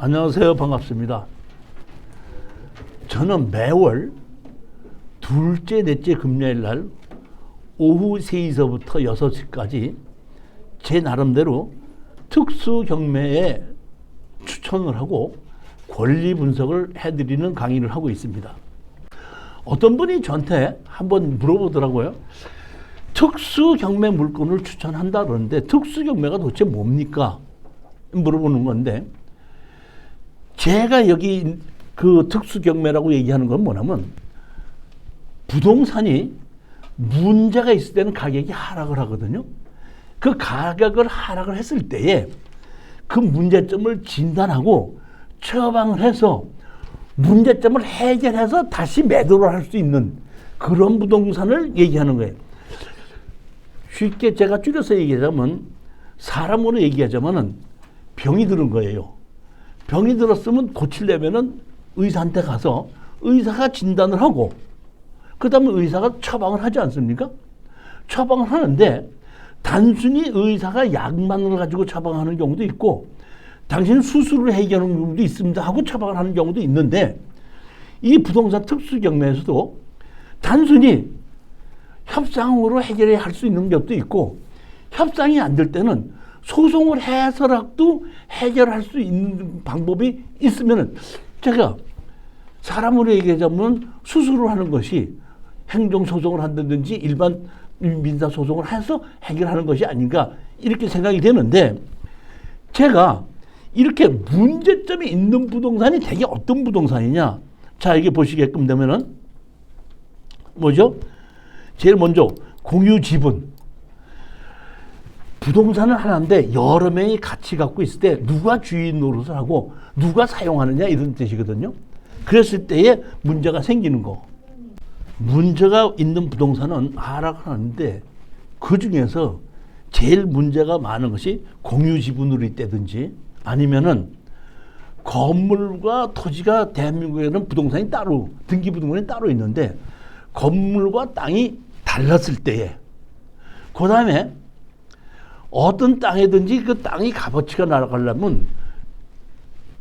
안녕하세요. 반갑습니다. 저는 매월 둘째, 넷째 금요일 날 오후 3시서부터 6시까지 제 나름대로 특수 경매에 추천을 하고 권리 분석을 해드리는 강의를 하고 있습니다. 어떤 분이 저한테 한번 물어보더라고요. 특수 경매 물건을 추천한다 그러는데 특수 경매가 도대체 뭡니까? 물어보는 건데, 제가 여기 그 특수 경매라고 얘기하는 건 뭐냐면, 부동산이 문제가 있을 때는 가격이 하락을 하거든요. 그 가격을 하락을 했을 때에 그 문제점을 진단하고 처방을 해서 문제점을 해결해서 다시 매도를 할 수 있는 그런 부동산을 얘기하는 거예요. 쉽게 제가 줄여서 얘기하자면, 사람으로 얘기하자면은 병이 들은 거예요. 병이 들었으면 고치려면은 의사한테 가서 의사가 진단을 하고 그 다음에 의사가 처방을 하지 않습니까? 처방을 하는데 단순히 의사가 약만을 가지고 처방하는 경우도 있고 당신 수술을 해결하는 경우도 있습니다 하고 처방을 하는 경우도 있는데, 이 부동산 특수경매에서도 단순히 협상으로 해결해야 할 수 있는 것도 있고, 협상이 안 될 때는 소송을 해서라도 해결할 수 있는 방법이 있으면은, 제가 사람으로 얘기하자면 수술을 하는 것이 행정소송을 한다든지 일반 민사소송을 해서 해결하는 것이 아닌가 이렇게 생각이 되는데, 제가 이렇게 문제점이 있는 부동산이 대개 어떤 부동산이냐. 자, 이게 보시게끔 되면은 뭐죠? 제일 먼저 공유지분. 부동산은 하나인데 여러 명이 같이 갖고 있을 때 누가 주인 노릇을 하고 누가 사용하느냐 이런 뜻이거든요. 그랬을 때에 문제가 생기는 거. 문제가 있는 부동산은 하락하는데 그 중에서 제일 문제가 많은 것이 공유지분으로 있다든지 아니면은 건물과 토지가 대한민국에는 부동산이 따로, 등기부등본이 따로 있는데 건물과 땅이 달랐을 때에, 그 다음에 어떤 땅이든지 그 땅이 값어치가 날아가려면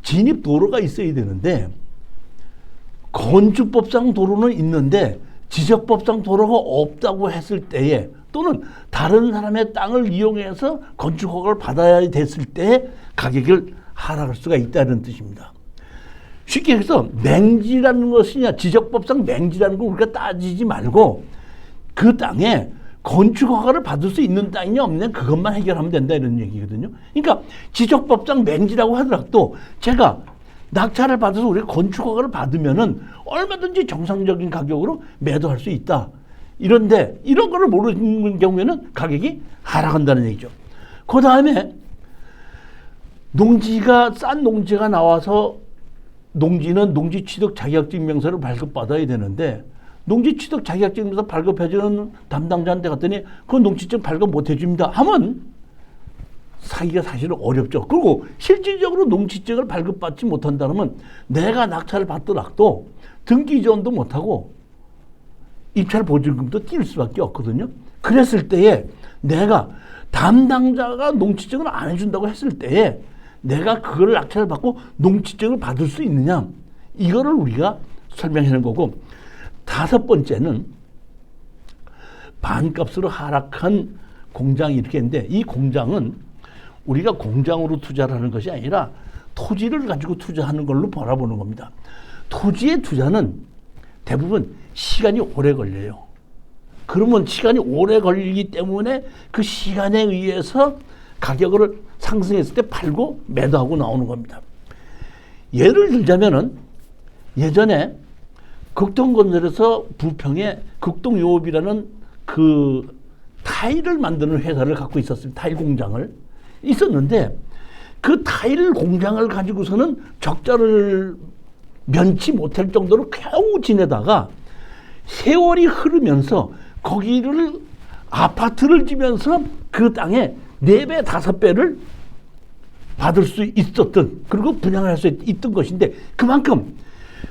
진입도로가 있어야 되는데 건축법상 도로는 있는데 지적법상 도로가 없다고 했을 때에, 또는 다른 사람의 땅을 이용해서 건축허가를 받아야 됐을 때 가격을 하락할 수가 있다는 뜻입니다. 쉽게 해서 맹지라는 것이냐, 지적법상 맹지라는 걸 우리가 따지지 말고 그 땅에 건축허가를 받을 수 있는 땅이냐 없느냐 그것만 해결하면 된다 이런 얘기거든요. 그러니까 지적법상 맹지라고 하더라도 제가 낙찰을 받아서 우리가 건축허가를 받으면은 얼마든지 정상적인 가격으로 매도할 수 있다. 이런데 이런 거를 모르는 경우에는 가격이 하락한다는 얘기죠. 그 다음에 농지가 싼 농지가 나와서 농지는 농지 취득 자격증명서를 발급받아야 되는데 농지 취득 자격증명서 발급해주는 담당자한테 갔더니 그 농지증 발급 못 해줍니다 하면 사기가 사실은 어렵죠. 그리고 실질적으로 농지증을 발급받지 못한다면 내가 낙찰을 받더라도 등기 지원도 못하고 입찰 보증금도 뛸 수밖에 없거든요. 그랬을 때에 내가 담당자가 농지증을 안 해준다고 했을 때에 내가 그걸 낙찰을 받고 농지증을 받을 수 있느냐, 이거를 우리가 설명하는 거고, 다섯 번째는 반값으로 하락한 공장이 이렇게 있는데, 이 공장은 우리가 공장으로 투자를 하는 것이 아니라 토지를 가지고 투자하는 걸로 바라보는 겁니다. 토지의 투자는 대부분 시간이 오래 걸려요. 그러면 시간이 오래 걸리기 때문에 그 시간에 의해서 가격을 상승했을 때 팔고 매도하고 나오는 겁니다. 예를 들자면은 예전에 극동건설에서 부평에 극동요업이라는 그 타일을 만드는 회사를 갖고 있었습니다. 타일 공장을 있었는데 그 타일 공장을 가지고서는 적자를 면치 못할 정도로 겨우 지내다가 세월이 흐르면서 거기를 아파트를 지면서 그 땅에 4배, 5배를 받을 수 있었던, 그리고 분양을 할 수 있던 것인데, 그만큼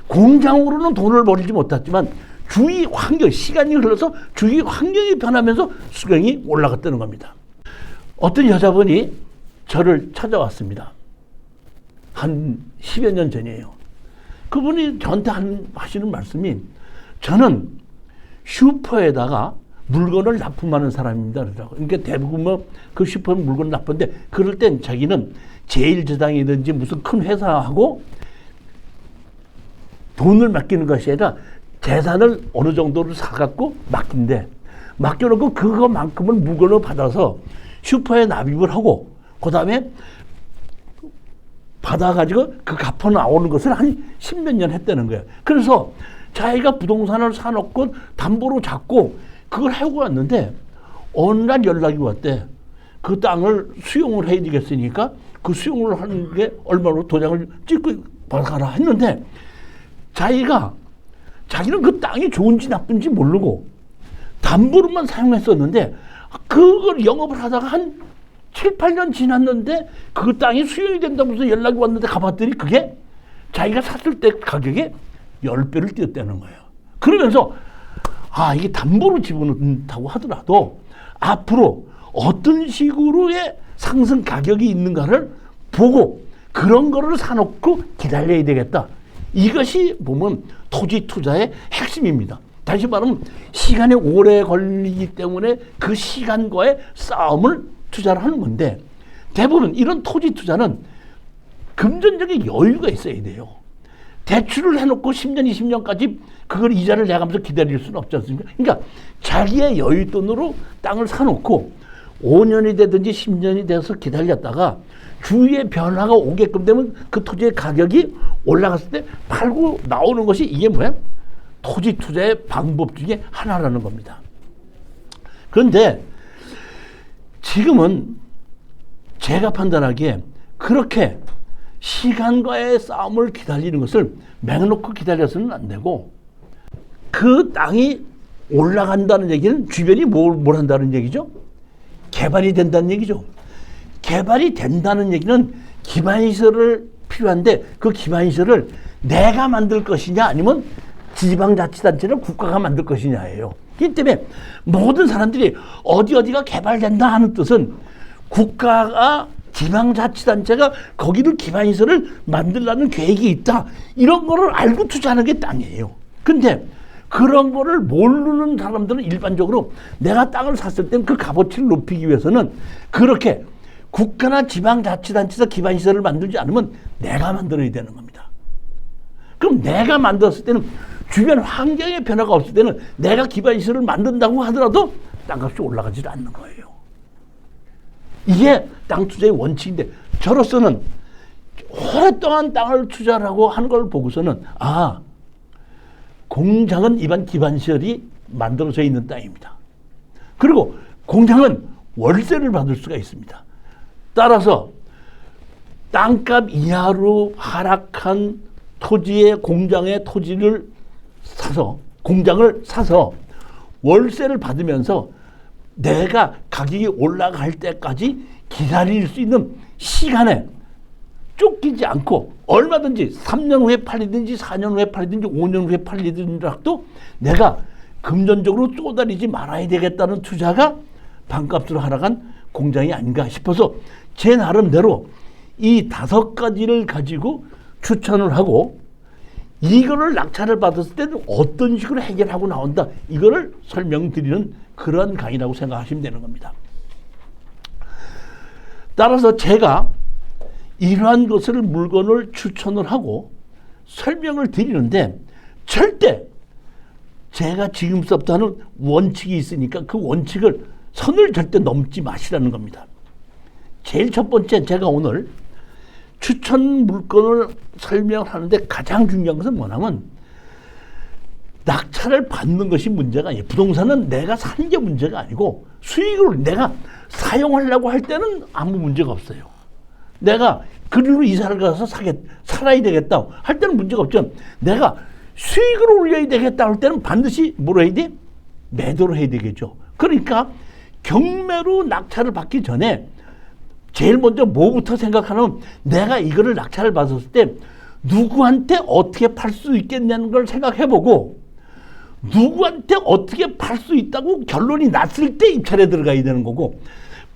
공장으로는 돈을 벌지 못했지만 주위 환경, 시간이 흘러서 주위 환경이 변하면서 수경이 올라갔다는 겁니다. 어떤 여자분이 저를 찾아왔습니다. 한 10여 년 전이에요. 그분이 저한테 하시는 말씀이 저는 슈퍼에다가 물건을 납품하는 사람입니다. 그러니까 대부분 뭐 그 슈퍼 물건 납품인데 그럴 땐 자기는 제1저당이든지 무슨 큰 회사하고 돈을 맡기는 것이 아니라 재산을 어느 정도를 사갖고 맡긴대. 맡겨놓고 그거만큼을 물건을 받아서 슈퍼에 납입을 하고 그 다음에 받아가지고 그 갚아 나오는 것을 한 10몇 년 했다는 거예요. 그래서 자기가 부동산을 사놓고 담보로 잡고 그걸 해오고 왔는데 어느 날 연락이 왔대. 그 땅을 수용을 해야 되겠으니까 그 수용을 하는 게 얼마로 도장을 찍고 받아가라 했는데 자기는 그 땅이 좋은지 나쁜지 모르고 담보로만 사용했었는데 그걸 영업을 하다가 한 7, 8년 지났는데 그 땅이 수용이 된다면서 연락이 왔는데 가봤더니 그게 자기가 샀을 때 가격에 10배를 뛰었다는 거예요. 그러면서 이게 담보로 집어넣는다고 하더라도 앞으로 어떤 식으로의 상승 가격이 있는가를 보고 그런 거를 사놓고 기다려야 되겠다. 이것이 보면 토지 투자의 핵심입니다. 다시 말하면 시간이 오래 걸리기 때문에 그 시간과의 싸움을 투자를 하는 건데 대부분 이런 토지 투자는 금전적인 여유가 있어야 돼요. 대출을 해놓고 10년, 20년까지 그걸 이자를 내가면서 기다릴 수는 없지 않습니까? 그러니까 자기의 여윳돈으로 땅을 사놓고 5년이 되든지 10년이 돼서 기다렸다가 주위의 변화가 오게끔 되면 그 토지의 가격이 올라갔을 때 팔고 나오는 것이 이게 뭐야? 토지 투자의 방법 중에 하나라는 겁니다. 그런데 지금은 제가 판단하기에 그렇게 시간과의 싸움을 기다리는 것을 맹놓고 기다려서는 안 되고 그 땅이 올라간다는 얘기는 주변이 뭘 한다는 얘기죠? 개발이 된다는 얘기죠. 개발이 된다는 얘기는 기반시설을 필요한데 그 기반시설을 내가 만들 것이냐 아니면 지방자치단체는 국가가 만들 것이냐예요. 그렇기 때문에 모든 사람들이 어디가 개발된다 하는 뜻은 국가가 지방자치단체가 거기를 기반시설을 만들라는 계획이 있다. 이런 거를 알고 투자하는 게 땅이에요. 근데 그런 거를 모르는 사람들은 일반적으로 내가 땅을 샀을 땐 그 값어치를 높이기 위해서는 그렇게 국가나 지방자치단체에서 기반시설을 만들지 않으면 내가 만들어야 되는 겁니다. 그럼 내가 만들었을 때는 주변 환경의 변화가 없을 때는 내가 기반시설을 만든다고 하더라도 땅값이 올라가지 않는 거예요. 이게 땅 투자의 원칙인데 저로서는 오랫동안 땅을 투자하고 하는 걸 보고서는 공장은 일반 기반시설이 만들어져 있는 땅입니다. 그리고 공장은 월세를 받을 수가 있습니다. 따라서 땅값 이하로 하락한 토지의 공장의 토지를 사서 공장을 사서 월세를 받으면서 내가 가격이 올라갈 때까지 기다릴 수 있는 시간에 쫓기지 않고 얼마든지 3년 후에 팔리든지 4년 후에 팔리든지 5년 후에 팔리든지라도 내가 금전적으로 쏟아내지 말아야 되겠다는 투자가 반값으로 하락한 공장이 아닌가 싶어서 제 나름대로 이 5가지를 가지고 추천을 하고 이거를 낙찰을 받았을 때는 어떤 식으로 해결하고 나온다. 이거를 설명드리는 그런 강의라고 생각하시면 되는 겁니다. 따라서 제가 이러한 것을 물건을 추천을 하고 설명을 드리는데 절대 제가 지금부터 하는 원칙이 있으니까 그 원칙을 선을 절대 넘지 마시라는 겁니다. 제일 첫 번째 제가 오늘 추천 물건을 설명하는데 가장 중요한 것은 뭐냐면 낙찰을 받는 것이 문제가 아니에요. 부동산은 내가 사는 게 문제가 아니고 수익을 내가 사용하려고 할 때는 아무 문제가 없어요. 내가 그리로 이사를 가서 살아야 되겠다 할 때는 문제가 없죠. 내가 수익을 올려야 되겠다 할 때는 반드시 뭐로 해야 돼? 매도를 해야 되겠죠. 그러니까 경매로 낙찰을 받기 전에 제일 먼저 뭐부터 생각하면 내가 이거를 낙찰을 받았을 때 누구한테 어떻게 팔 수 있겠냐는 걸 생각해보고 누구한테 어떻게 팔 수 있다고 결론이 났을 때 입찰에 들어가야 되는 거고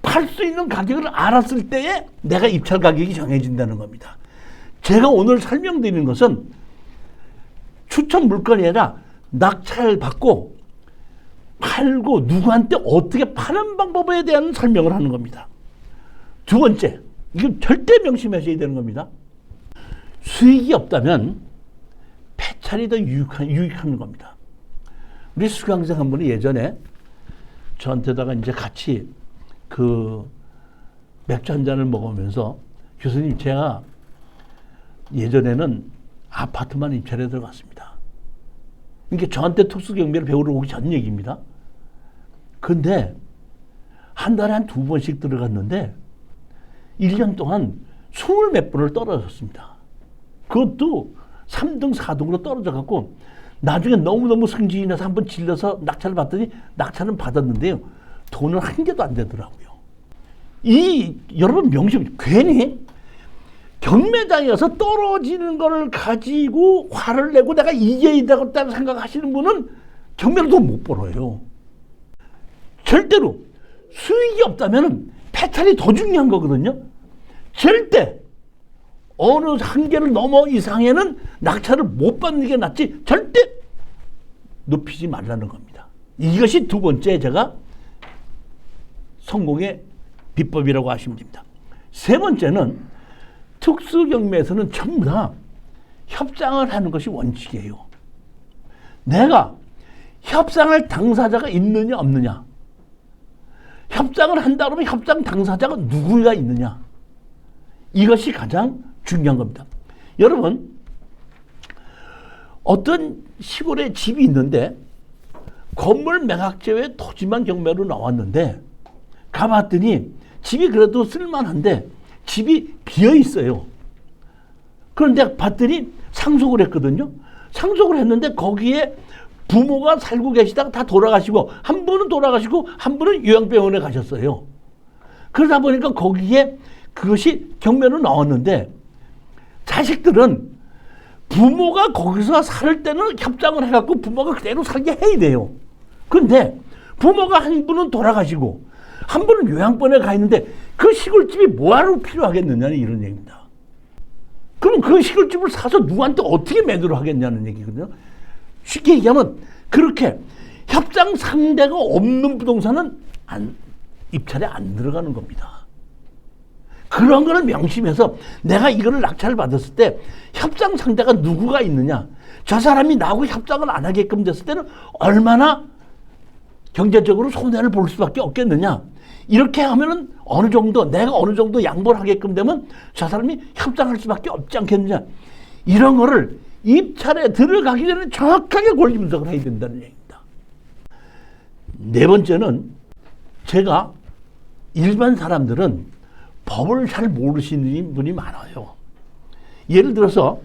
팔 수 있는 가격을 알았을 때에 내가 입찰 가격이 정해진다는 겁니다. 제가 오늘 설명드리는 것은 추천 물건이 아니라 낙찰 받고 팔고 누구한테 어떻게 파는 방법에 대한 설명을 하는 겁니다. 두 번째, 이건 절대 명심하셔야 되는 겁니다. 수익이 없다면 폐찰이 더 유익한 겁니다. 우리 수강생 한 분이 예전에 저한테다가 이제 같이 그 맥주 한 잔을 먹으면서 교수님, 제가 예전에는 아파트만 입찰에 들어갔습니다. 이게 저한테 특수경비를 배우러 오기 전 얘기입니다. 근데 한 달에 한 2번씩 들어갔는데 1년 동안 20몇 번을 떨어졌습니다. 그것도 3등, 4등으로 떨어져 갖고 나중에 너무너무 승진이 나서 한번 질러서 낙찰을 받더니 낙찰은 받았는데요. 돈은 한 개도 안 되더라고요. 여러분 명심, 괜히 경매장에 가서 떨어지는 걸 가지고 화를 내고 내가 이겨야 되겠다고 생각하시는 분은 경매를 돈 못 벌어요. 절대로 수익이 없다면 폐찰이 더 중요한 거거든요. 절대 어느 한계를 넘어 이상에는 낙찰을 못 받는 게 낫지 절대 높이지 말라는 겁니다. 이것이 두 번째 제가 성공의 비법이라고 하시면 됩니다. 세 번째는 특수경매에서는 전부 다 협상을 하는 것이 원칙이에요. 내가 협상할 당사자가 있느냐 없느냐, 협상을 한다 그러면 협상 당사자가 누구가 있느냐, 이것이 가장 중요한 겁니다. 여러분, 어떤 시골에 집이 있는데 건물 매각제외 토지만 경매로 나왔는데 가봤더니 집이 그래도 쓸만한데 집이 비어 있어요. 그런데 봤더니 상속을 했거든요. 상속을 했는데 거기에 부모가 살고 계시다가 다 돌아가시고, 한 분은 돌아가시고 한 분은 요양병원에 가셨어요. 그러다 보니까 거기에 그것이 경매로 나왔는데 자식들은 부모가 거기서 살 때는 협상을 해갖고 부모가 그대로 살게 해야 돼요. 그런데 부모가 한 분은 돌아가시고 한 분은 요양병원에 가 있는데 그 시골집이 뭐하러 필요하겠느냐, 이런 얘기입니다. 그럼 그 시골집을 사서 누구한테 어떻게 매도를 하겠냐는 얘기거든요. 쉽게 얘기하면 그렇게 협상 상대가 없는 부동산은 입찰에 안 들어가는 겁니다. 그런 거를 명심해서 내가 이거를 낙찰을 받았을 때 협상 상대가 누구가 있느냐, 저 사람이 나하고 협상을 안 하게끔 됐을 때는 얼마나 경제적으로 손해를 볼 수밖에 없겠느냐, 이렇게 하면은 내가 어느 정도 양보를 하게끔 되면 저 사람이 협상할 수밖에 없지 않겠느냐, 이런 거를 입찰에 들어가기 전에 정확하게 권리 분석을 해야 된다는 얘기입니다. 네 번째는, 제가 일반 사람들은 법을 잘 모르시는 분이 많아요. 예를 들어서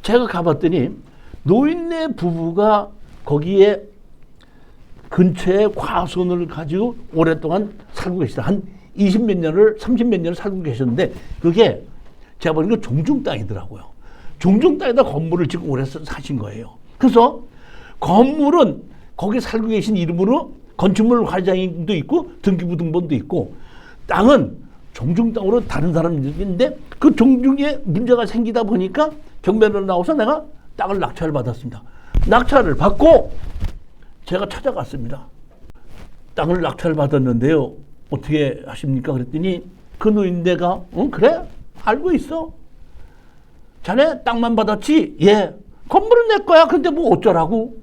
제가 가봤더니 노인네 부부가 거기에 근처에 과수원을 가지고 오랫동안 살고 계시다. 한 20몇 년을, 30몇 년을 살고 계셨는데 그게 제가 보니까 종중 땅이더라고요. 종중 땅에다 건물을 짓고 오래 사신 거예요. 그래서 건물은 거기 살고 계신 이름으로 건축물 과장도 있고 등기부등본도 있고, 땅은 종중 땅으로 다른 사람인데 그 종중에 문제가 생기다 보니까 경매로 나와서 내가 땅을 낙찰을 받았습니다. 낙찰을 받고 제가 찾아갔습니다. 땅을 낙찰을 받았는데요, 어떻게 하십니까? 그랬더니 그 노인네가 그래? 알고 있어. 자네 땅만 받았지? 예. 건물은 내 거야. 근데 뭐 어쩌라고?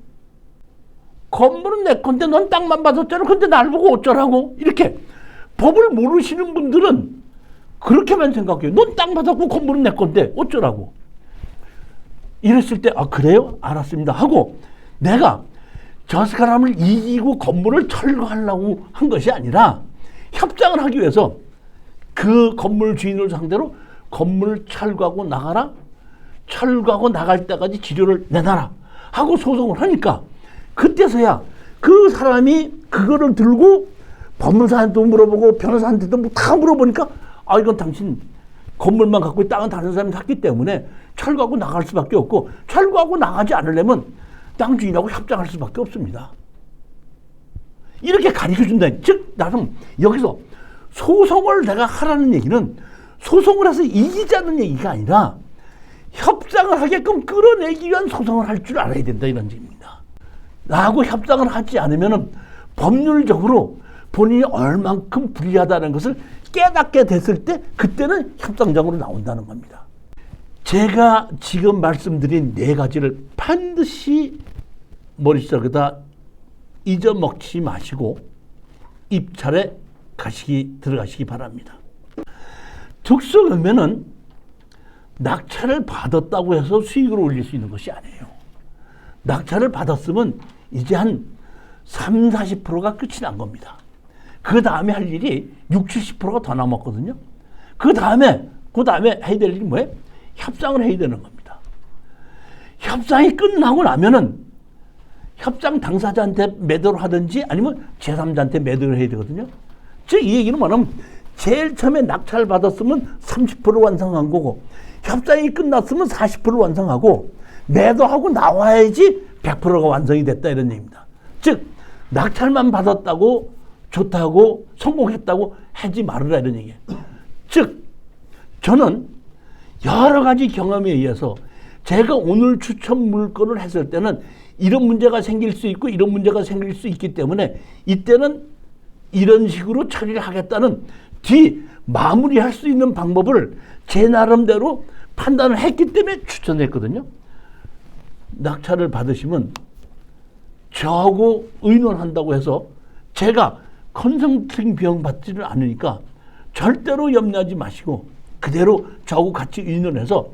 건물은 내 건데 넌 땅만 받았잖아. 근데 날 보고 어쩌라고? 이렇게 법을 모르시는 분들은 그렇게만 생각해요. 넌 땅 받았고 건물은 내 건데 어쩌라고? 이랬을 때 그래요? 알았습니다 하고, 내가 저 사람을 이기고 건물을 철거하려고 한 것이 아니라 협상을 하기 위해서 그 건물 주인을 상대로 건물을 철거하고 나가라, 철거하고 나갈 때까지 지료를 내놔라 하고 소송을 하니까, 그때서야 그 사람이 그거를 들고 법무사한테도 물어보고 변호사한테도 다 물어보니까 이건 당신 건물만 갖고 땅은 다른 사람이 샀기 때문에 철거하고 나갈 수밖에 없고, 철거하고 나가지 않으려면 땅 주인하고 협상할 수밖에 없습니다. 이렇게 가르쳐준다. 즉 나는 여기서 소송을 내가 하라는 얘기는 소송을 해서 이기자는 얘기가 아니라 협상을 하게끔 끌어내기 위한 소송을 할 줄 알아야 된다 이런 얘기입니다. 나하고 협상을 하지 않으면 법률적으로 본인이 얼만큼 불리하다는 것을 깨닫게 됐을 때 그때는 협상장으로 나온다는 겁니다. 제가 지금 말씀드린 네 가지를 반드시 머릿속에다 잊어먹지 마시고 입찰에 들어가시기 바랍니다. 특수경매는 낙찰을 받았다고 해서 수익을 올릴 수 있는 것이 아니에요. 낙찰을 받았으면 이제 한 3, 40%가 끝이 난 겁니다. 그 다음에 할 일이 60, 70%가 더 남았거든요. 그 다음에 해야 될 일이 뭐예요? 협상을 해야 되는 겁니다. 협상이 끝나고 나면은 협상 당사자한테 매도를 하든지 아니면 제3자한테 매도를 해야 되거든요. 즉 이 얘기는 뭐냐면 제일 처음에 낙찰을 받았으면 30% 완성한 거고 협상이 끝났으면 40% 완성하고 매도하고 나와야지 100%가 완성이 됐다 이런 얘기입니다. 즉 낙찰만 받았다고 좋다고 성공했다고 하지 말으라 이런 얘기예요. 즉 저는 여러 가지 경험에 의해서 제가 오늘 추천 물건을 했을 때는 이런 문제가 생길 수 있고 이런 문제가 생길 수 있기 때문에 이때는 이런 식으로 처리를 하겠다는 마무리할 수 있는 방법을 제 나름대로 판단을 했기 때문에 추천했거든요. 낙찰을 받으시면 저하고 의논한다고 해서 제가 컨설팅 비용 받지를 않으니까 절대로 염려하지 마시고 그대로 저하고 같이 의논해서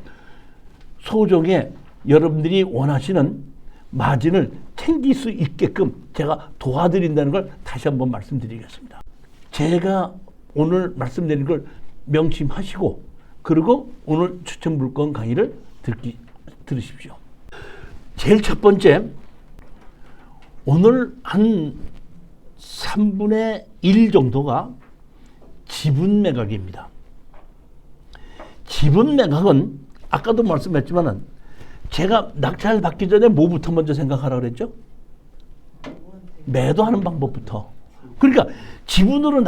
소정에 여러분들이 원하시는 마진을 챙길 수 있게끔 제가 도와드린다는 걸 다시 한번 말씀드리겠습니다. 제가 오늘 말씀드린 걸 명심하시고 그리고 오늘 추천 물건 강의를 들으십시오. 제일 첫 번째, 오늘 한 3분의 1 정도가 지분 매각입니다. 지분 매각은 아까도 말씀했지만은 제가 낙찰 받기 전에 뭐부터 먼저 생각하라고 그랬죠? 매도하는 방법부터. 그러니까 지분으로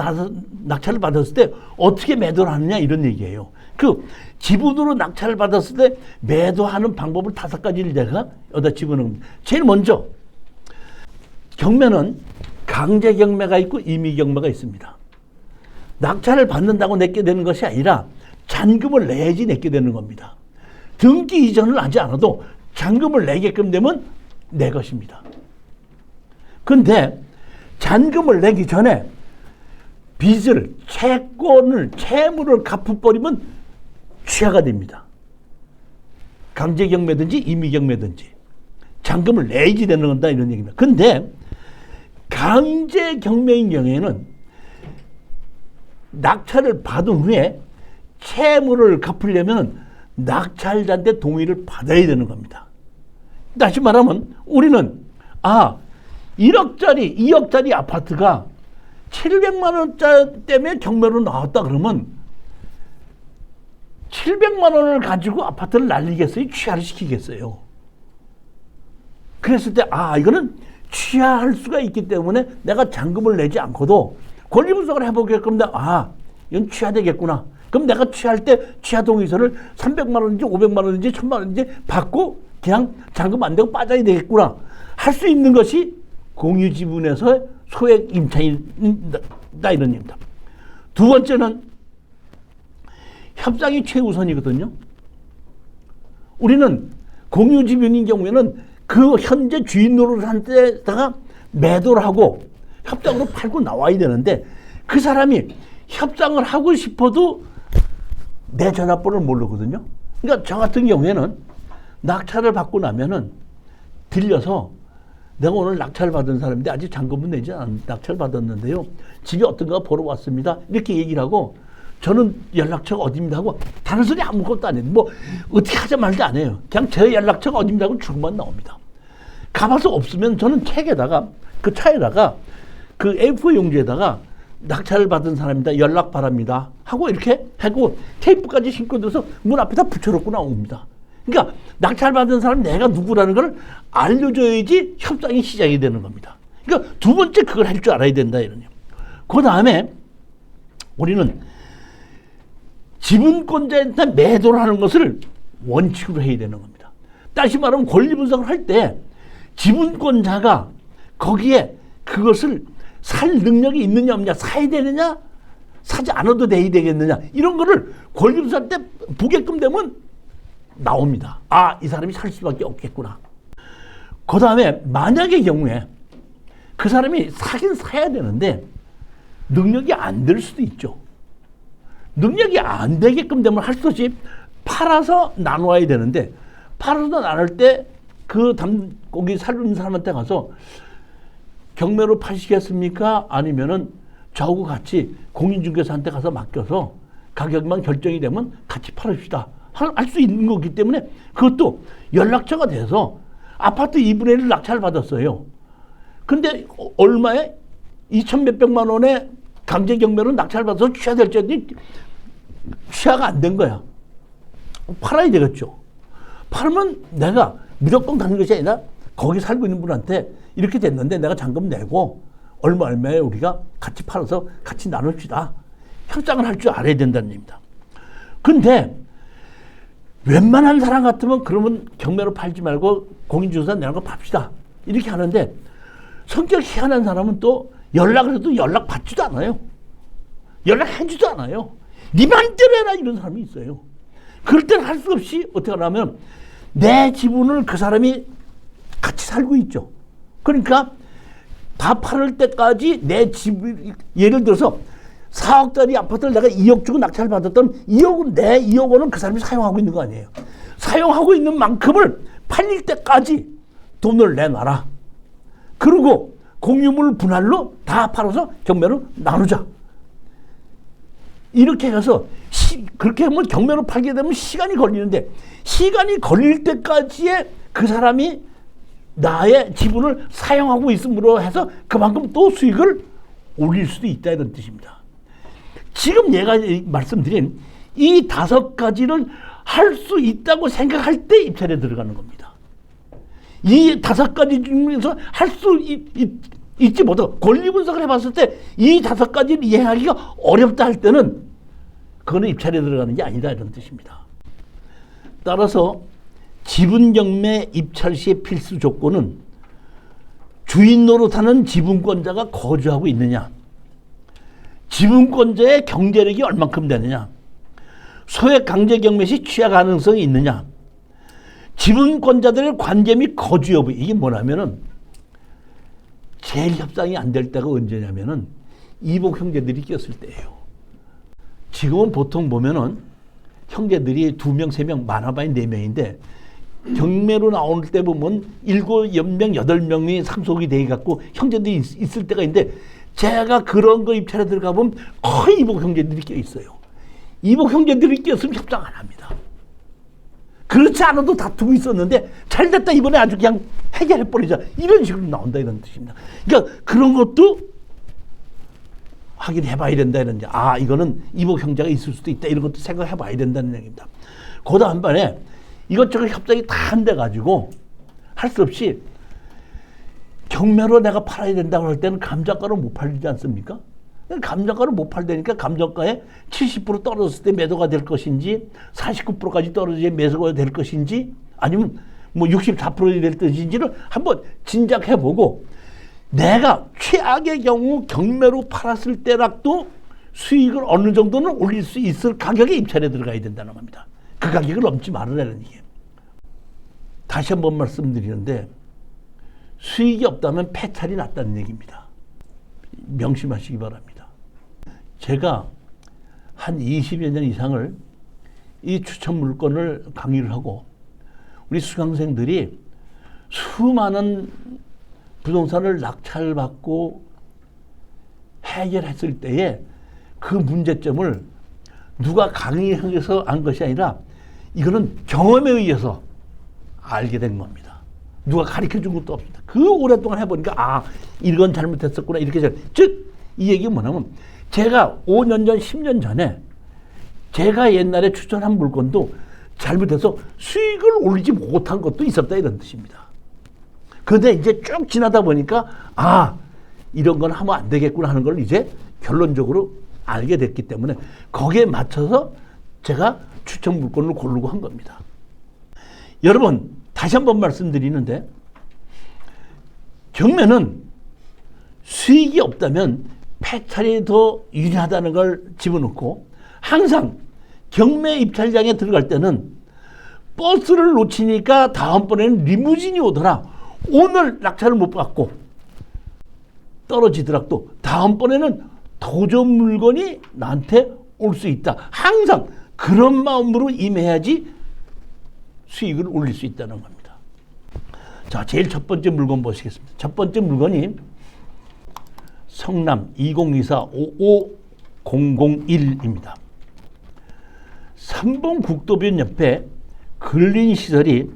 낙찰을 받았을 때 어떻게 매도를 하느냐 이런 얘기예요. 그 지분으로 낙찰을 받았을 때 매도하는 방법을 5가지를 제가 여기다 집어넣은 겁니다. 제일 먼저 경매는 강제 경매가 있고 임의 경매가 있습니다. 낙찰을 받는다고 내게 되는 것이 아니라 잔금을 내야지 내게 되는 겁니다. 등기 이전을 하지 않아도 잔금을 내게끔 되면 내 것입니다. 그런데 잔금을 내기 전에 빚을, 채무를 갚아버리면 취하가 됩니다. 강제경매든지 임의경매든지 잔금을 내야지 되는 건다 이런 얘기입니다. 그런데 강제경매인 경우에는 낙찰을 받은 후에 채무를 갚으려면 낙찰자한테 동의를 받아야 되는 겁니다. 다시 말하면 우리는 1억짜리, 2억짜리 아파트가 700만 원짜리 때문에 경매로 나왔다 그러면 700만 원을 가지고 아파트를 날리겠어요? 취하를 시키겠어요? 그랬을 때 이거는 취하할 수가 있기 때문에 내가 잔금을 내지 않고도 권리분석을 해보게끔 이건 취하되겠구나. 그럼 내가 취할 때 취하동의서를 300만 원인지 500만 원인지 1000만 원인지 받고 그냥 잔금 안 되고 빠져야 되겠구나. 할 수 있는 것이 공유지분에서 소액 임차인이다 이런 얘기입니다. 두 번째는 협상이 최우선이거든요. 우리는 공유지분인 경우에는 그 현재 주인 노릇한 데다가 매도를 하고 협상으로 팔고 나와야 되는데 그 사람이 협상을 하고 싶어도 내 전화번호를 모르거든요. 그러니까 저 같은 경우에는 낙찰을 받고 나면은 들려서 내가 오늘 낙찰을 받은 사람인데 아직 잔금은 내지 않았는데 낙찰을 받았는데요. 집이 어떤가 보러 왔습니다. 이렇게 얘기를 하고 저는 연락처가 어디입니다 하고 다른 소리 아무것도 안 해요. 뭐 어떻게 하자 말자 안 해요. 그냥 제 연락처가 어디입니다 하고 줄만 나옵니다. 가봐서 없으면 저는 책에다가 그 차에다가 그 A4 용지에다가 낙찰을 받은 사람입니다. 연락 바랍니다. 하고 이렇게 하고 테이프까지 신고 들어서 문 앞에다 붙여놓고 나옵니다. 그러니까 낙찰 받은 사람 내가 누구라는 걸 알려줘야지 협상이 시작이 되는 겁니다. 그러니까 두 번째 그걸 할 줄 알아야 된다 이러네요. 그 다음에 우리는 지분권자한테 매도를 하는 것을 원칙으로 해야 되는 겁니다. 다시 말하면 권리 분석을 할 때 지분권자가 거기에 그것을 살 능력이 있느냐 없느냐, 사야 되느냐 사지 않아도 돼야 되겠느냐, 이런 거를 권리 분석할 때 보게끔 되면 나옵니다. 아, 이 사람이 살 수밖에 없겠구나. 그 다음에 만약의 경우에 그 사람이 사긴 사야 되는데 능력이 안 될 수도 있죠. 능력이 안 되게끔 되면 할 수 없이 팔아서 나눠야 되는데, 팔아서 나눌 때 그 거기 살는 사람한테 가서 경매로 파시겠습니까? 아니면은 저하고 같이 공인중개사한테 가서 맡겨서 가격만 결정이 되면 같이 팔읍시다. 할 수 있는 거기 때문에 그것도 연락처가 돼서 아파트 2분의 1을 낙찰 받았어요. 근데 얼마에? 2천 몇백만 원에 강제 경매로 낙찰 받아서 취하될 때 취하가 안 된 거야. 팔아야 되겠죠. 팔으면 내가 무조건 가는 것이 아니라 거기 살고 있는 분한테 이렇게 됐는데 내가 잔금 내고 얼마에 우리가 같이 팔아서 같이 나눕시다. 협상을 할 줄 알아야 된다는 얘기입니다. 근데 웬만한 사람 같으면 그러면 경매로 팔지 말고 공인중개사 내는 거 팝시다. 이렇게 하는데 성격 희한한 사람은 또 연락을 해도 연락 받지도 않아요. 연락해주지도 않아요. 네 맘대로 해라 이런 사람이 있어요. 그럴 때는 할 수 없이 어떻게 하냐면 내 지분을 그 사람이 같이 살고 있죠. 그러니까 다 팔을 때까지 내 지분, 예를 들어서 4억짜리 아파트를 내가 2억 주고 낙찰 받았던 2억은 내 2억 원은 그 사람이 사용하고 있는 거 아니에요. 사용하고 있는 만큼을 팔릴 때까지 돈을 내놔라. 그리고 공유물 분할로 다 팔아서 경매로 나누자. 이렇게 해서 그렇게 하면 경매로 팔게 되면 시간이 걸리는데, 시간이 걸릴 때까지의 그 사람이 나의 지분을 사용하고 있음으로 해서 그만큼 또 수익을 올릴 수도 있다, 이런 뜻입니다. 지금 얘가 말씀드린 이 5가지를 할 수 있다고 생각할 때 입찰에 들어가는 겁니다. 이 5가지 중에서 할 수 있지 못하고 권리 분석을 해봤을 때 이 5가지를 이해하기가 어렵다 할 때는 그거는 입찰에 들어가는 게 아니다, 이런 뜻입니다. 따라서 지분 경매 입찰 시의 필수 조건은 주인 노릇하는 지분권자가 거주하고 있느냐, 지분권자의 경제력이 얼만큼 되느냐, 소액 강제 경매 시 취하 가능성이 있느냐, 지분권자들의 관계 및 거주 여부. 이게 뭐냐면은 제일 협상이 안 될 때가 언제냐면은 이복 형제들이 꼈을 때예요. 지금은 보통 보면은 형제들이 2명, 3명, 많아봐야 4명인데 경매로 나올 때 보면 7, 10명, 8명이 상속이 돼 갖고 형제들이 있을 때가 있는데, 제가 그런 거 입찰에 들어가 보면 거의 이복 형제들이 껴 있어요. 이복 형제들이 꼈으면 협상 안 합니다. 그렇지 않아도 다투고 있었는데 잘 됐다, 이번에 아주 그냥 해결해버리자, 이런 식으로 나온다, 이런 뜻입니다. 그러니까 그런 것도 확인해봐야 된다, 이런 게. 아, 이거는 이복 형제가 있을 수도 있다, 이런 것도 생각해봐야 된다는 얘기입니다. 그 다음번에 이것저것 협상이 다 안 돼가지고 할 수 없이 경매로 내가 팔아야 된다고 할 때는 감정가로 못 팔리지 않습니까? 감정가로 못 팔다니까 감정가에 70% 떨어졌을 때 매도가 될 것인지, 49%까지 떨어져야 매도가 될 것인지, 아니면 뭐 64% 될 것인지를 한번 진작해보고, 내가 최악의 경우 경매로 팔았을 때라도 수익을 어느 정도는 올릴 수 있을 가격에 입찰에 들어가야 된다는 겁니다. 그 가격을 넘지 말으라는 얘기예요. 다시 한번 말씀드리는데 수익이 없다면 폐찰이 낫다는 얘기입니다. 명심하시기 바랍니다. 제가 한 20여 년 이상을 이 추천 물건을 강의를 하고 우리 수강생들이 수많은 부동산을 낙찰받고 해결했을 때에 그 문제점을 누가 강의해서 안 것이 아니라 이거는 경험에 의해서 알게 된 겁니다. 누가 가르쳐 준 것도 없습니다. 그 오랫동안 해보니까 아, 이건 잘못했었구나, 이렇게. 즉, 이 얘기가 뭐냐면 제가 5년 전, 10년 전에 제가 옛날에 추천한 물건도 잘못해서 수익을 올리지 못한 것도 있었다, 이런 뜻입니다. 그런데 이제 쭉 지나다 보니까 아, 이런 건 하면 안 되겠구나 하는 걸 이제 결론적으로 알게 됐기 때문에 거기에 맞춰서 제가 추천 물건을 고르고 한 겁니다. 여러분 다시 한번 말씀드리는데 경매는 수익이 없다면 폐찰이 더 유리하다는 걸 집어넣고 항상 경매 입찰장에 들어갈 때는 버스를 놓치니까 다음번에는 리무진이 오더라. 오늘 낙찰을 못 받고 떨어지더라도 다음번에는 더 좋은 물건이 나한테 올 수 있다. 항상 그런 마음으로 임해야지 수익을 올릴 수 있다는 겁니다. 자, 제일 첫 번째 물건 보시겠습니다. 첫 번째 물건이 성남 2024-55001입니다. 3번 국도변 옆에 근린 시설이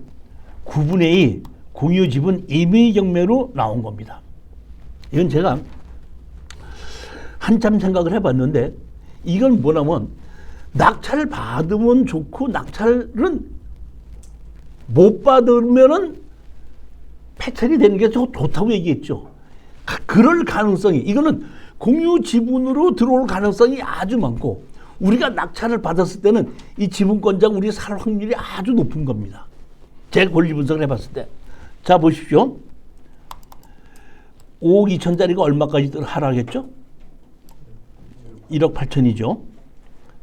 9분의 2 공유 지분 임의 경매로 나온 겁니다. 이건 제가 한참 생각을 해봤는데 이건 뭐냐면 낙찰을 받으면 좋고 낙찰은 못 받으면은 폐찰이 되는 게 좋다고 얘기했죠. 그럴 가능성이 이거는 공유 지분으로 들어올 가능성이 아주 많고 우리가 낙찰을 받았을 때는 이 지분권자가 우리 살 확률이 아주 높은 겁니다. 제가 권리 분석을 해봤을 때. 자 보십시오. 5억 2천짜리가 얼마까지 하락했죠? 1억 8천이죠.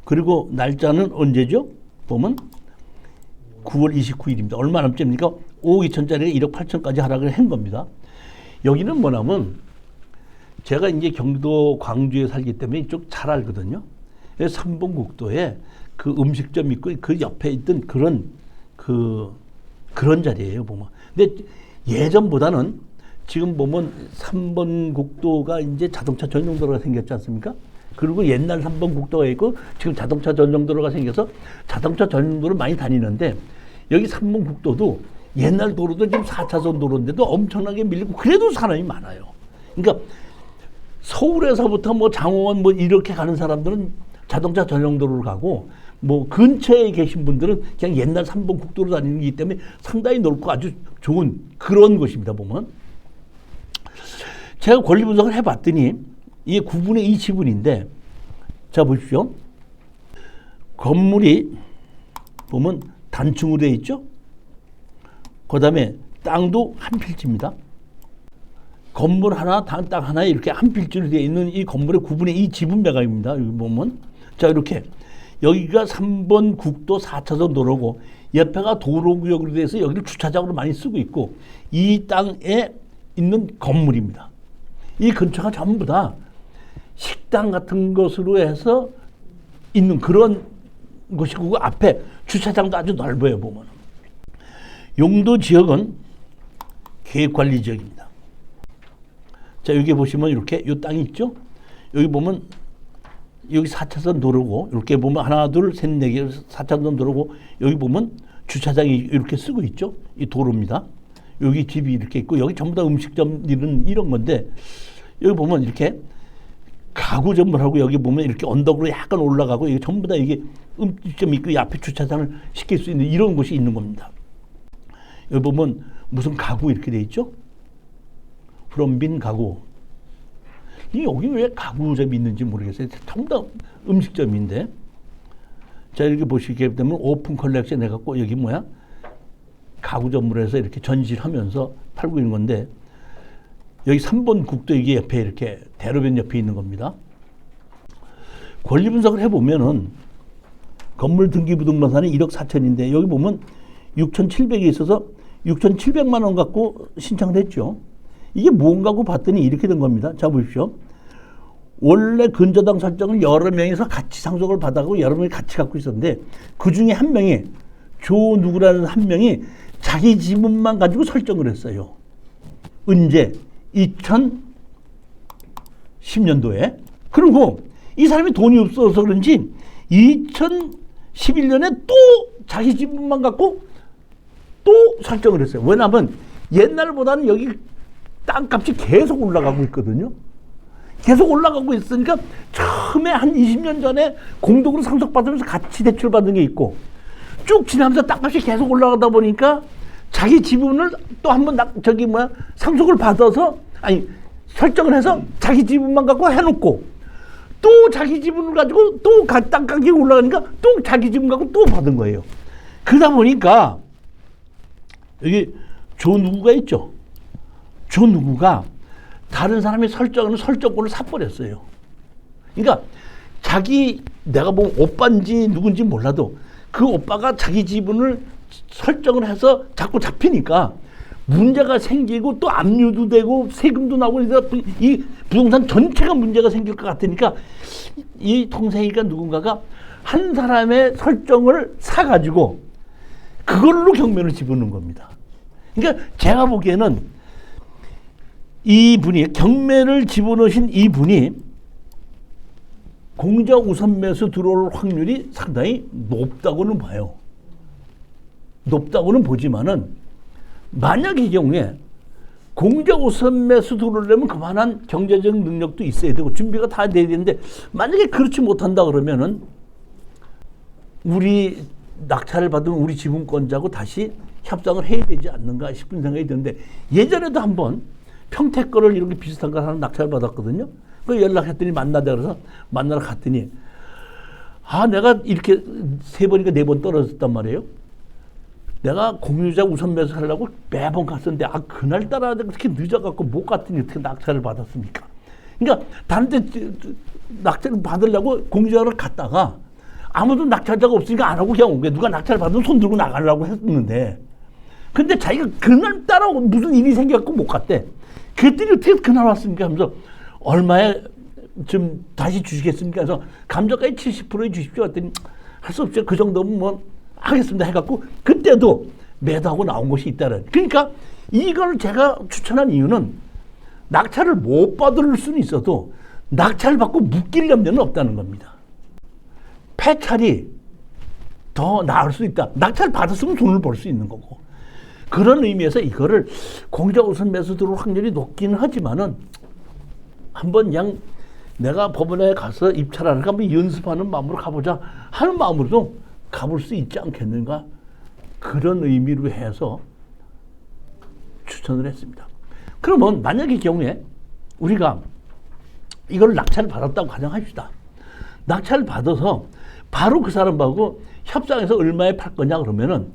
그리고 날짜는 언제죠? 보면 9월 29일입니다. 얼마 남짓입니까? 5억 2천짜리가 1억 8천까지 하락을 한 겁니다. 여기는 뭐냐면 제가 이제 경기도 광주에 살기 때문에 이쪽 잘 알거든요. 3번 국도에 그 음식점 있고 그 옆에 있던 그런 자리예요, 보면. 근데 예전보다는 지금 보면 3번 국도가 이제 자동차 전용도로가 생겼지 않습니까? 그리고 옛날 3번 국도가 있고 지금 자동차 전용도로가 생겨서 자동차 전용도로 많이 다니는데 여기 3번 국도도 옛날 도로도 지금 4차선 도로인데도 엄청나게 밀리고 그래도 사람이 많아요. 그러니까 서울에서부터 뭐 장호원 뭐 이렇게 가는 사람들은 자동차 전용도로로 가고 뭐 근처에 계신 분들은 그냥 옛날 3번 국도로 다니는 거기 때문에 상당히 넓고 아주 좋은 그런 곳입니다. 보면 제가 권리 분석을 해봤더니 이게 9분의 2 지분인데 자 보십시오. 건물이 보면 단층으로 되어 있죠. 그 다음에 땅도 한 필지입니다. 건물 하나, 땅 하나에 이렇게 한 필지로 되어 있는 이 건물의 9분의 2 지분 매각입니다. 여기 보면 자 이렇게 여기가 3번 국도 4차선 도로고 옆에가 도로구역으로 돼서 여기를 주차장으로 많이 쓰고 있고 이 땅에 있는 건물입니다. 이 근처가 전부 다 식당 같은 것으로 해서 있는 그런 곳이고 그 앞에 주차장도 아주 넓어요. 보면 용도 지역은 계획관리 지역입니다. 자 여기 보시면 이렇게 이 땅이 있죠. 여기 보면 여기 4차선 도로고 이렇게 보면 하나 둘 셋 네 개 4차선 도로고 여기 보면 주차장이 이렇게 쓰고 있죠. 이 도로입니다. 여기 집이 이렇게 있고 여기 전부 다 음식점 이런 건데 여기 보면 이렇게 가구 전문하고 여기 보면 이렇게 언덕으로 약간 올라가고 이게 전부 다 이게 음식점이 있고 이 앞에 주차장을 시킬 수 있는 이런 곳이 있는 겁니다. 여기 보면 무슨 가구 이렇게 돼 있죠? 프롬빈 가구. 여기 왜 가구점이 있는지 모르겠어요. 전부 다 음식점인데. 자 이렇게 보시게 되면 오픈 컬렉션 해갖고 여기 뭐야? 가구 전문으로 해서 이렇게 전시를 하면서 팔고 있는 건데 여기 3번 국도 여기 옆에 이렇게 대로변 옆에 있는 겁니다. 권리 분석을 해보면은 건물 등기부등본산이 1억 4천인데 여기 보면 6,700이 있어서 6,700만 원 갖고 신청을 했죠. 이게 뭔가고 봤더니 이렇게 된 겁니다. 자 보십시오. 원래 근저당 설정을 여러 명이서 같이 상속을 받아가고 여러 명이 같이 갖고 있었는데 그 중에 한 명이 조 누구라는 한 명이 자기 지분만 가지고 설정을 했어요. 언제? 2010년도에. 그리고 이 사람이 돈이 없어서 그런지 2011년에 또 자기 지분만 갖고 또 설정을 했어요. 왜냐하면 옛날보다는 여기 땅값이 계속 올라가고 있거든요. 계속 올라가고 있으니까 처음에 한 20년 전에 공동으로 상속받으면서 같이 대출받은 게 있고 쭉 지나면서 땅값이 계속 올라가다 보니까 자기 지분을 또 한번 상속을 받아서 설정을 해서 자기 지분만 갖고 해놓고 또 자기 지분을 가지고 또 땅 가격이 올라가니까 또 자기 지분 갖고 또 받은 거예요. 그러다 보니까 여기 조 누구가 있죠. 조 누구가 다른 사람이 설정하는 설정권을 사버렸어요. 그러니까 내가 뭐 오빠인지 누군지 몰라도 그 오빠가 자기 지분을 설정을 해서 자꾸 잡히니까 문제가 생기고 또 압류도 되고 세금도 나오고 이 부동산 전체가 문제가 생길 것 같으니까 이 동생이가 누군가가 한 사람의 설정을 사가지고 그걸로 경매를 집어넣은 겁니다. 그러니까 제가 보기에는 이분이 경매를 집어넣으신 이분이 공자 우선 매수 들어올 확률이 상당히 높다고는 봐요. 높다고는 보지만은 만약 이 경우에 공자 우선 매수 들어오려면 그만한 경제적 능력도 있어야 되고 준비가 다 돼야 되는데 만약에 그렇지 못한다 그러면은 우리 낙찰을 받은 우리 지분권자하고 다시 협상을 해야 되지 않는가 싶은 생각이 드는데 예전에도 한번 평택 거를 이렇게 비슷한 거 하나 낙찰을 받았거든요. 그 연락했더니 만나자 그래서 만나러 갔더니 내가 이렇게 3번인가 4번 떨어졌단 말이에요. 내가 공유자 우선 매수하려고 매번 갔었는데 그날따라 그렇게 늦어갖고 못 갔더니 어떻게 낙찰을 받았습니까? 그러니까 다른 데 낙찰을 받으려고 공유자를 갔다가 아무도 낙찰자가 없으니까 안 하고 그냥 온 거야. 누가 낙찰을 받으면 손 들고 나가려고 했는데 근데 자기가 그날따라 무슨 일이 생겨갖고 못 갔대. 그랬더니 어떻게 그날 왔습니까 하면서 얼마에 좀 다시 주시겠습니까 해서 감정가의 70%에 주십시오 했더니 할 수 없죠. 그 정도면 뭐 하겠습니다 해갖고 그때도 매도하고 나온 것이 있다는. 그러니까 이걸 제가 추천한 이유는 낙찰을 못 받을 수는 있어도 낙찰을 받고 묶일 염려는 없다는 겁니다. 폐찰이 더 나을 수 있다. 낙찰 받았으면 돈을 벌 수 있는 거고. 그런 의미에서 이거를 공자 우선 매수 들어올 확률이 높기는 하지만은 한번 그냥 내가 법원에 가서 입찰하니까 한번 연습하는 마음으로 가보자 하는 마음으로도 가볼 수 있지 않겠는가 그런 의미로 해서 추천을 했습니다. 그러면 만약의 경우에 우리가 이걸 낙찰을 받았다고 가정합시다. 낙찰을 받아서 바로 그 사람하고 협상해서 얼마에 팔 거냐 그러면은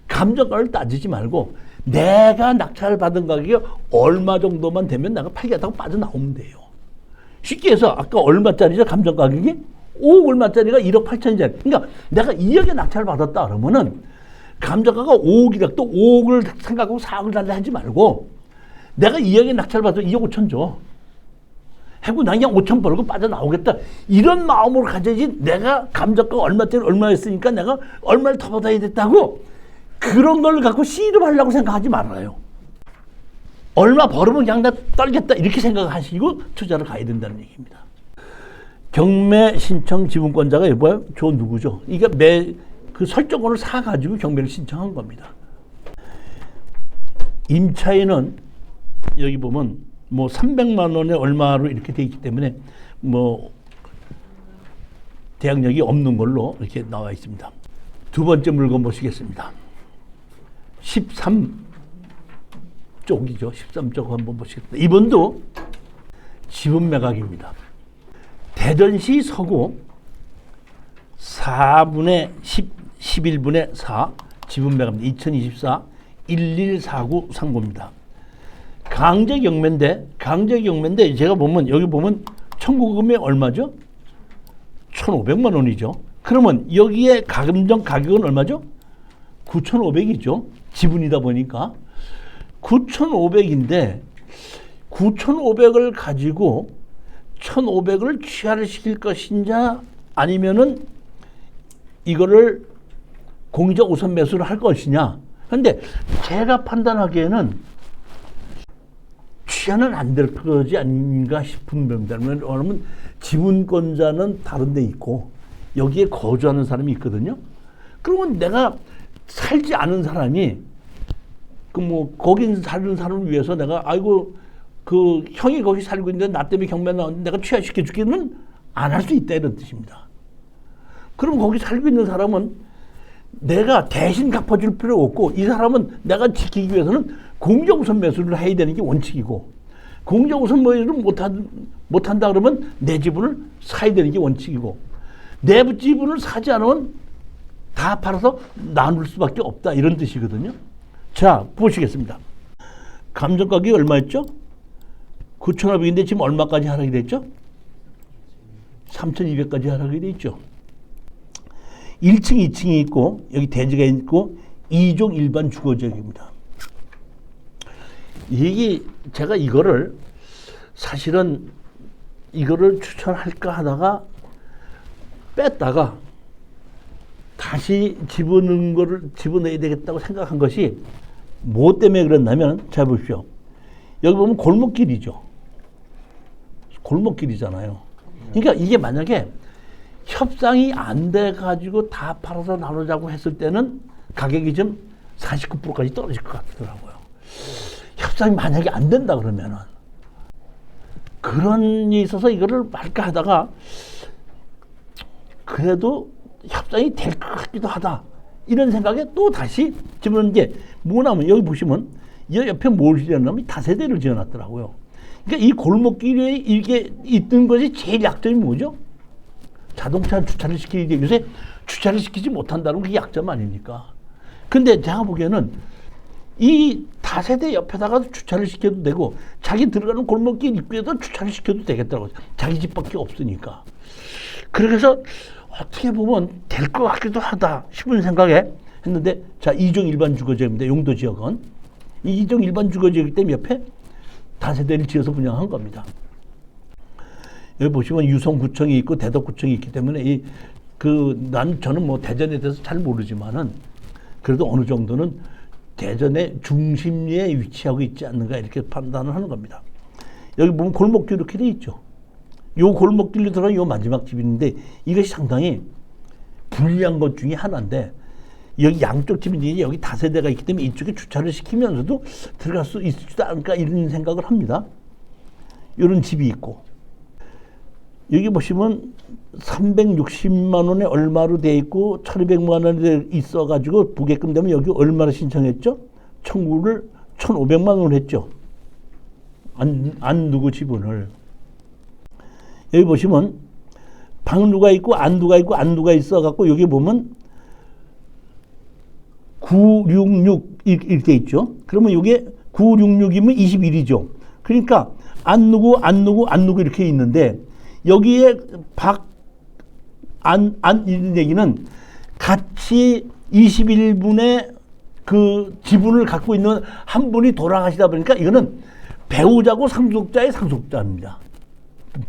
감정가를 따지지 말고 내가 낙찰을 받은 가격이 얼마 정도만 되면 내가 팔겠다고 빠져나오면 돼요. 쉽게 해서 아까 얼마짜리죠? 감정 가격이 5억 얼마짜리가 1억 8천짜리. 그러니까 내가 2억에 낙찰을 받았다 그러면은 감정가가 5억이라 또 5억을 생각하고 4억을 달라 하지 말고 내가 2억에 낙찰을 받아서 2억 5천 줘. 하고 나 그냥 5천 벌고 빠져나오겠다. 이런 마음으로 가져야지 내가 감정가가 얼마짜리 얼마였으니까 내가 얼마를 더 받아야 됐다고 그런 걸 갖고 씨름하려고 생각하지 말아요. 얼마 벌으면 그냥 나 떨겠다 이렇게 생각하시고 투자를 가야 된다는 얘기입니다. 경매 신청 지분권자가 뭐예요? 저 누구죠? 이게 그 설정권을 사가지고 경매를 신청한 겁니다. 임차인은 여기 보면 뭐 300만 원에 얼마로 이렇게 돼 있기 때문에 뭐 대항력이 없는 걸로 이렇게 나와 있습니다. 두 번째 물건 보시겠습니다. 13쪽이죠. 13쪽 한번 보시겠습니다. 이번도 지분 매각입니다. 대전시 서구 4분의 10, 11분의 4 지분 매각입니다. 2024 1149 상고입니다. 강제경매인데 제가 보면 여기 보면 청구금이 얼마죠? 1,500만 원이죠. 그러면 여기에 감정 가격은 얼마죠? 9,500이죠. 지분이다 보니까 9,500인데 9,500을 가지고 1,500을 취하를 시킬 것이냐 아니면은 이거를 공적 우선 매수를 할 것이냐. 그런데 제가 판단하기에는 취하는 안 될 거지 아닌가 싶은 겁니다. 왜냐하면 지분권자는 다른 데 있고 여기에 거주하는 사람이 있거든요. 그러면 내가 살지 않은 사람이 거기 사는 사람을 위해서 내가 아이고 그 형이 거기 살고 있는데 나 때문에 경매 나왔는데 내가 취하시켜 주기는 안 할 수 있다 이런 뜻입니다. 그럼 거기 살고 있는 사람은 내가 대신 갚아줄 필요 없고 이 사람은 내가 지키기 위해서는 공정우선 매수를 해야 되는 게 원칙이고 공정우선 매수를 못한다 그러면 내 지분을 사야 되는 게 원칙이고 내 지분을 사지 않으면 다 팔아서 나눌 수밖에 없다 이런 뜻이거든요. 자, 보시겠습니다. 감정 가격이 얼마였죠? 9,500인데 지금 얼마까지 하락이 됐죠? 3,200까지 하락이 됐죠. 1층, 2층이 있고 여기 대지가 있고 2종 일반 주거지역입니다. 이게 제가 이거를 사실은 이거를 추천할까 하다가 뺐다가 다시 집어넣어야 되겠다고 생각한 것이 뭐 때문에 그랬냐면, 잘 보십시오. 여기 보면 골목길이죠. 골목길이잖아요. 그러니까 이게 만약에 협상이 안 돼가지고 다 팔아서 나누자고 했을 때는 가격이 좀 49%까지 떨어질 것 같더라고요. 협상이 만약에 안 된다 그러면은. 그런 게 있어서 이거를 말까 하다가 그래도 협상이 될 것 같기도 하다. 이런 생각에 또 다시 집어넣은 게 뭐냐면, 여기 보시면 이 옆에 뭘 지어놨냐면 다세대를 지어놨더라고요. 그러니까 이 골목길에 이게 있던 것이 제일 약점이 뭐죠? 자동차 주차를 시키기, 요새 주차를 시키지 못한다는 게 약점 아닙니까? 근데 제가 보기에는 이 다세대 옆에다가 주차를 시켜도 되고 자기 들어가는 골목길 입구에도 주차를 시켜도 되겠더라고요. 자기 집밖에 없으니까. 그래서 어떻게 보면 될 것 같기도 하다 싶은 생각에 했는데, 자, 2종 일반 주거지역입니다. 용도 지역은. 이 2종 일반 주거지역이기 때문에 옆에 다세대를 지어서 분양한 겁니다. 여기 보시면 유성구청이 있고 대덕구청이 있기 때문에 저는 뭐 대전에 대해서 잘 모르지만은 그래도 어느 정도는 대전의 중심지에 위치하고 있지 않는가 이렇게 판단을 하는 겁니다. 여기 보면 골목길 이렇게 돼 있죠. 요 골목길로 들어간 요 마지막 집이 있는데 이것이 상당히 불리한 것 중에 하나인데, 여기 양쪽 집인데 여기 다세대가 있기 때문에 이쪽에 주차를 시키면서도 들어갈 수 있지 않을까 이런 생각을 합니다. 이런 집이 있고, 여기 보시면 360만 원에 얼마로 돼 있고 1,200만 원에 있어가지고 부게끔 되면 여기 얼마를 신청했죠? 청구를 1,500만 원을 했죠. 안누구 지분을. 여기 보시면 방누가 있고 안누가 있고 안누가 있어갖고 여기 보면 966 이렇게 돼 있죠. 그러면 이게 966이면 21이죠. 그러니까 안누구 이렇게 있는데, 여기에 이런 얘기는 같이 21분의 그 지분을 갖고 있는 한 분이 돌아가시다 보니까 이거는 배우자고 상속자의 상속자입니다.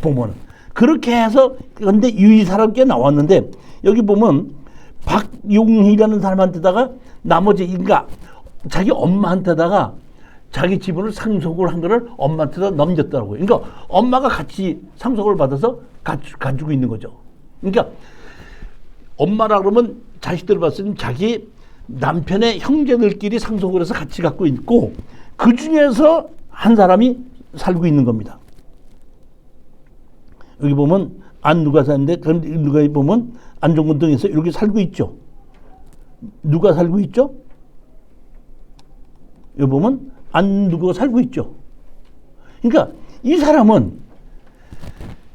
보면은. 그렇게 해서, 근데 이 사람께 나왔는데, 여기 보면 박용희라는 사람한테다가 나머지, 그러니까 자기 엄마한테다가 자기 지분을 상속을 한 거를 엄마한테다 넘겼더라고요. 그러니까 엄마가 같이 상속을 받아서 가지고 있는 거죠. 그러니까 엄마라 그러면 자식들을 봤을 때 자기 남편의 형제들끼리 상속을 해서 같이 갖고 있고, 그 중에서 한 사람이 살고 있는 겁니다. 여기 보면 안누가 사는데, 그럼 누가 보면 안종근동에서 이렇게 살고 있죠. 누가 살고 있죠? 여기 보면 안누가 살고 있죠. 그러니까 이 사람은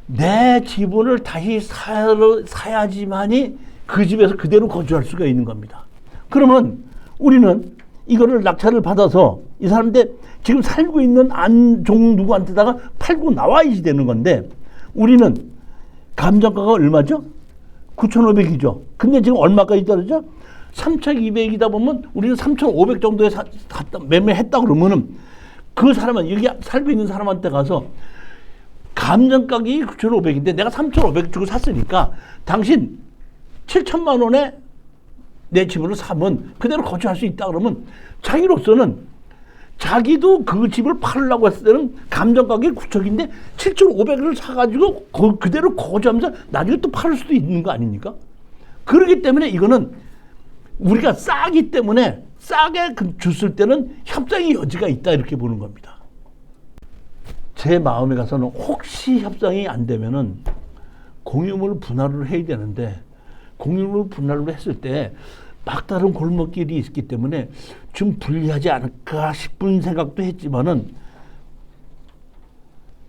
내 지분을 다시 사야지만이 그 집에서 그대로 거주할 수가 있는 겁니다. 그러면 우리는 이거를 낙찰을 받아서 이 사람인데 지금 살고 있는 안종 누구한테다가 팔고 나와야지 되는 건데, 우리는 감정가가 얼마죠? 9,500이죠. 근데 지금 얼마까지 떨어져? 3,200이다 보면 우리는 3,500 정도에 매매했다 그러면은 그 사람은, 여기 살고 있는 사람한테 가서 감정가격이 9,500인데 내가 3,500 주고 샀으니까 당신 7천만 원에 내 집으로 사면 그대로 거주할 수 있다 그러면, 자기로서는 자기도 그 집을 팔으려고 했을 때는 감정가격이 9천인데 7,500을 사가지고 그대로 거주하면서 나중에 또 팔을 수도 있는 거 아닙니까? 그렇기 때문에 이거는 우리가 싸기 때문에 싸게 줬을 때는 협상의 여지가 있다 이렇게 보는 겁니다. 제 마음에 가서는 혹시 협상이 안 되면은 공유물 분할을 해야 되는데, 공유물 분할을 했을 때 막다른 골목길이 있기 때문에 좀 불리하지 않을까 싶은 생각도 했지만은,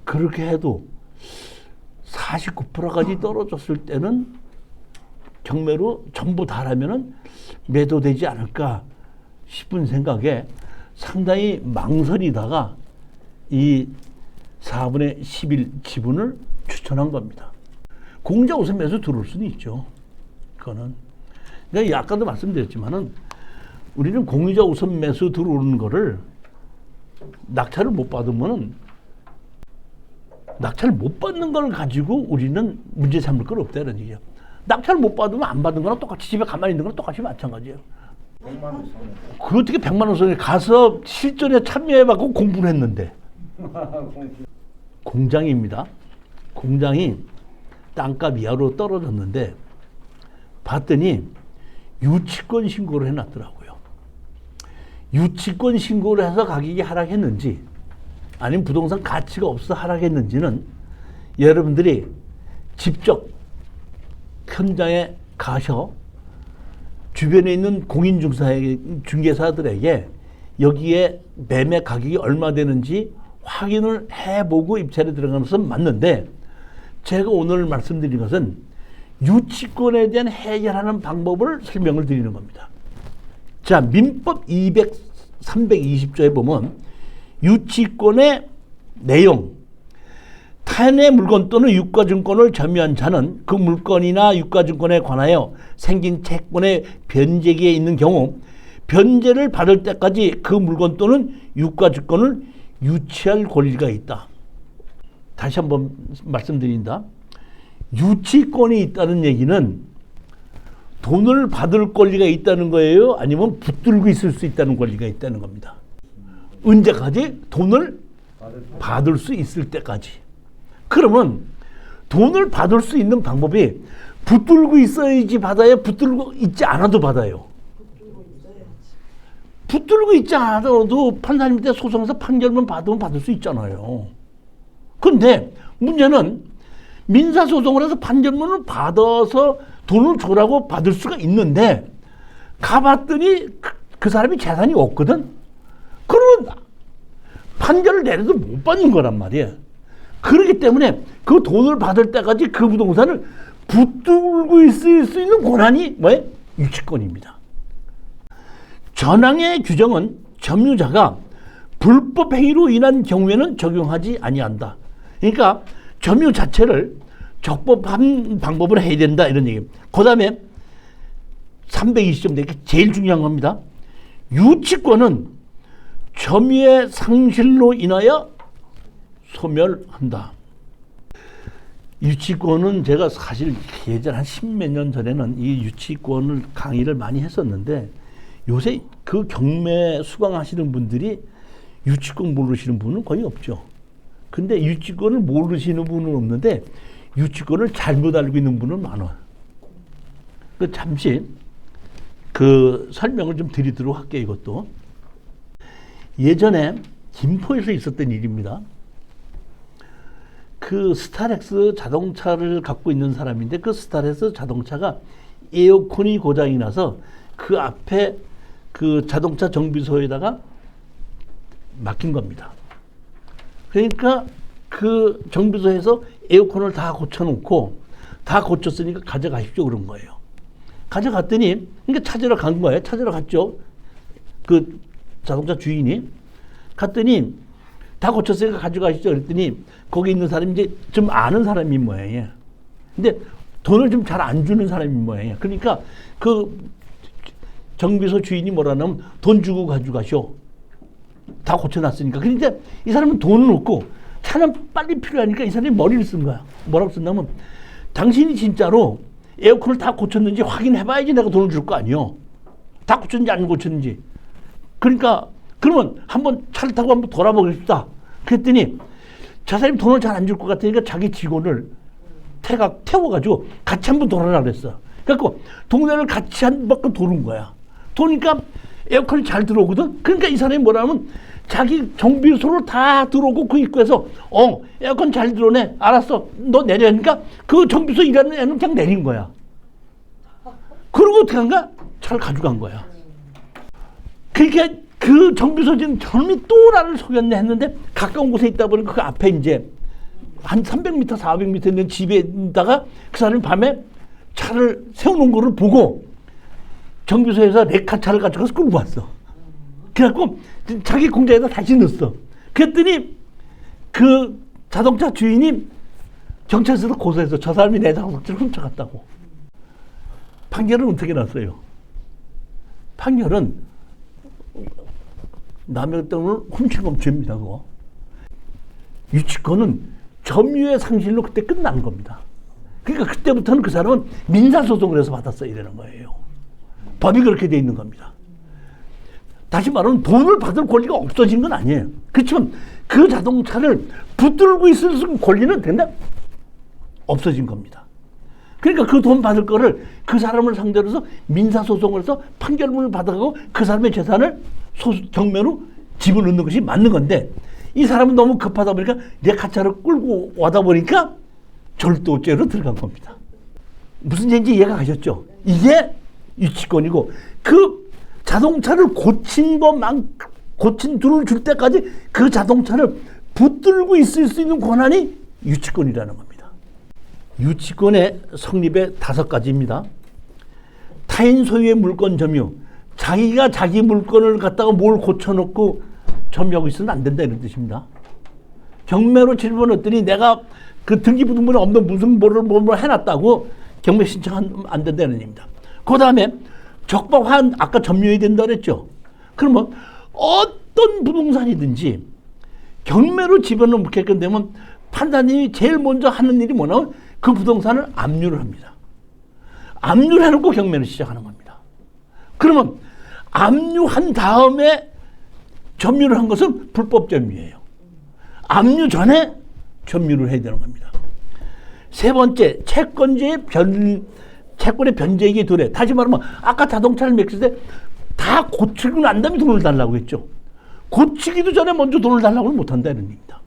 그렇게 해도 49%까지 떨어졌을 때는 경매로 전부 다 하면은 매도되지 않을까 싶은 생각에 상당히 망설이다가 이 4분의 11 지분을 추천한 겁니다. 공자 우선 매수 들어올 수는 있죠. 그거는. 그러니까 아까도 말씀드렸지만은 우리는 공자 우선 매수 들어오는 거를 낙찰을 못 받으면은 낙찰을 못 받는 걸 가지고 우리는 문제 삼을 건 없다는 얘기죠. 낙찰을 못 받으면 안 받은 거랑 똑같이 집에 가만히 있는 거랑 똑같이 마찬가지예요. 100만 원 손해. 그 어떻게 100만 원 손에 가서 실전에 참여해봤고 공부를 했는데. 공장입니다. 공장이 땅값 이하로 떨어졌는데 봤더니 유치권 신고를 해놨더라고요. 유치권 신고를 해서 가격이 하락했는지 아니면 부동산 가치가 없어 하락했는지는 여러분들이 직접 현장에 가셔 주변에 있는 공인중개사들에게 여기에 매매 가격이 얼마 되는지 확인을 해보고 입찰에 들어가는 것은 맞는데 제가 오늘 말씀드린 것은 유치권에 대한 해결하는 방법을 설명을 드리는 겁니다. 자, 민법 320조에 보면 유치권의 내용, 타인의 물건 또는 유가증권을 점유한 자는 그 물건이나 유가증권에 관하여 생긴 채권의 변제기에 있는 경우 변제를 받을 때까지 그 물건 또는 유가증권을 유치할 권리가 있다. 다시 한번 말씀드린다. 유치권이 있다는 얘기는 돈을 받을 권리가 있다는 거예요? 아니면 붙들고 있을 수 있다는 권리가 있다는 겁니다. 언제까지? 돈을 받을 수 있을 때까지. 그러면 돈을 받을 수 있는 방법이 붙들고 있어야지 받아요? 붙들고 있지 않아도 받아요? 붙들고 있지 않아도 판사님한테 소송해서 판결만 받으면 받을 수 있잖아요. 그런데 문제는 민사소송을 해서 판결문을 받아서 돈을 줘라고 받을 수가 있는데 가봤더니 그 사람이 재산이 없거든? 그러면 판결을 내려도 못 받는 거란 말이에요. 그렇기 때문에 그 돈을 받을 때까지 그 부동산을 붙들고 있을 수 있는 권한이 뭐예요? 유치권입니다. 전항의 규정은 점유자가 불법 행위로 인한 경우에는 적용하지 아니한다. 그러니까 점유 자체를 적법한 방법으로 해야 된다 이런 얘기입니다. 그 다음에 320점 되게 제일 중요한 겁니다. 유치권은 점유의 상실로 인하여 소멸한다. 유치권은 제가 사실 예전 한 십몇 년 전에는 이 유치권을 강의를 많이 했었는데 요새 그 경매 수강하시는 분들이 유치권 모르시는 분은 거의 없죠. 근데 유치권을 모르시는 분은 없는데 유치권을 잘못 알고 있는 분은 많아요. 잠시 그 설명을 좀 드리도록 할게요. 이것도 예전에 김포에서 있었던 일입니다. 그 스타렉스 자동차를 갖고 있는 사람인데 그 스타렉스 자동차가 에어컨이 고장이 나서 그 앞에 그 자동차 정비소에다가 맡긴 겁니다. 그러니까 그 정비소에서 에어컨을 다 고쳐놓고 다 고쳤으니까 가져가십시오 그런 거예요. 가져갔더니 그러니까 찾으러 간 거예요. 찾으러 갔죠. 그 자동차 주인이 갔더니 다 고쳤으니까 가져가시죠 그랬더니 거기 있는 사람이 이제 좀 아는 사람인 모양이에요. 근데 돈을 좀 잘 안 주는 사람인 모양이에요. 그러니까 그 정비소 주인이 뭐라냐면 돈 주고 가져가시오. 다 고쳐놨으니까. 그러니까 이 사람은 돈은 없고 차는 빨리 필요하니까 이 사람이 머리를 쓴 거야. 뭐라고 쓴다면 당신이 진짜로 에어컨을 다 고쳤는지 확인해봐야지 내가 돈을 줄 거 아니요. 다 고쳤는지 안 고쳤는지. 그러니까 그러면 한번 차를 타고 한번 돌아보겠다. 그랬더니 저 사람이 돈을 잘 안 줄 것 같으니까 자기 직원을 태워가지고 같이 한번 돌아라 그랬어. 그래갖고 동네를 같이 한 바퀴 도는 거야. 도니까 에어컨이 잘 들어오거든. 그러니까 이 사람이 뭐라면 자기 정비소를 다 들어오고 그 입구에서 에어컨 잘 들어오네. 알았어. 너 내려니까 그 정비소 일하는 애는 그냥 내린 거야. 그러고 어떻게 한가? 차를 가져간 거야. 그러니까 그 정비소진 저놈이 또 나를 속였네 했는데 가까운 곳에 있다 보니까 그 앞에 이제 한 300m, 400m 있는 집에 있다가 그 사람이 밤에 차를 세워놓은 거를 보고 정비소에서 레카차를 가져가서 끌고 왔어. 그래갖고 자기 공장에다 다시 넣었어. 그랬더니 그 자동차 주인이 경찰서로 고소해서 저 사람이 내 자동차를 훔쳐갔다고. 판결은 어떻게 났어요? 판결은 남의 돈을 훔친 건 죄입니다. 그거. 유치권은 점유의 상실로 그때 끝난 겁니다. 그러니까 그때부터는 그 사람은 민사소송을 해서 받았어야 되는 거예요. 법이 그렇게 돼 있는 겁니다. 다시 말하면 돈을 받을 권리가 없어진 건 아니에요. 그렇지만 그 자동차를 붙들고 있을 권리는 근데 없어진 겁니다. 그러니까 그 돈 받을 거를 그 사람을 상대로 해서 민사소송을 해서 판결문을 받아가고 그 사람의 재산을 경매로 집어넣는 것이 맞는 건데 이 사람은 너무 급하다 보니까 내 가차를 끌고 와다 보니까 절도죄로 들어간 겁니다. 무슨 얘기인지 이해가 가셨죠? 이게 유치권이고 그 자동차를 고친 돈을 줄 때까지 그 자동차를 붙들고 있을 수 있는 권한이 유치권이라는 겁니다. 유치권의 성립의 5가지입니다. 타인 소유의 물권 점유. 자기가 자기 물건을 갖다가 뭘 고쳐놓고 점유하고 있으면 안 된다 이런 뜻입니다. 경매로 집어넣었더니 내가 그 등기부등본에 없는 무슨 뭘 해놨다고 경매 신청하면 안 된다는 얘기입니다. 그 다음에 적법한 아까 점유해야 된다 그랬죠. 그러면 어떤 부동산이든지 경매로 집어넣게끔 되면 판사님이 제일 먼저 하는 일이 뭐냐면 그 부동산을 압류를 합니다. 압류를 해놓고 경매를 시작하는 겁니다. 그러면 압류한 다음에 점유를 한 것은 불법 점유예요. 압류 전에 점유를 해야 되는 겁니다. 세 번째, 채권의 변제액이 도래. 다시 말하면 아까 자동차를 맡겼을 때 다 고치고 난 다음에 돈을 달라고 했죠. 고치기도 전에 먼저 돈을 달라고는 못한다는 얘기입니다.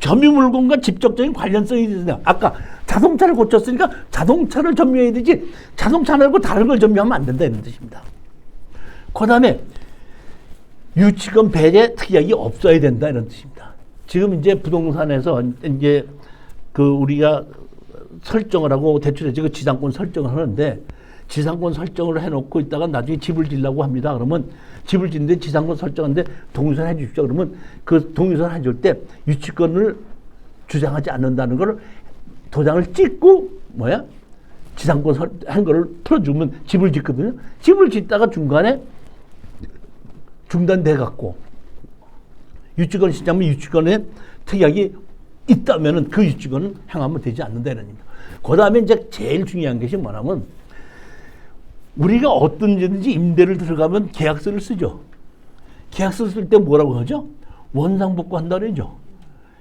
점유 물건과 직접적인 관련성이 있습니다. 아까 자동차를 고쳤으니까 자동차를 점유해야 되지 자동차 말고 다른 걸 점유하면 안 된다 이런 뜻입니다. 그 다음에 유치권 배제 특약이 없어야 된다 이런 뜻입니다. 지금 이제 부동산에서 이제 그 우리가 설정을 하고 대출해지고 지상권 설정을 하는데 지상권 설정을 해놓고 있다가 나중에 집을 지려고 합니다. 그러면 집을 짓는데 지상권 설정하는데 동의서를 해 주십시오. 그러면 그 동의서를 해줄 때 유치권을 주장하지 않는다는 걸 도장을 찍고 지상권 한 거를 풀어주면 집을 짓거든요. 집을 짓다가 중간에 중단돼 갖고 유치권 신청하면 유치권에 특약이 있다면은 그 유치권은 행하면 되지 않는다는 얘기입니다. 그 다음에 이제 제일 중요한 것이 뭐냐면 우리가 어떤지 임대를 들어가면 계약서를 쓰죠. 계약서 쓸 때 뭐라고 하죠? 원상복구 한다 그러죠.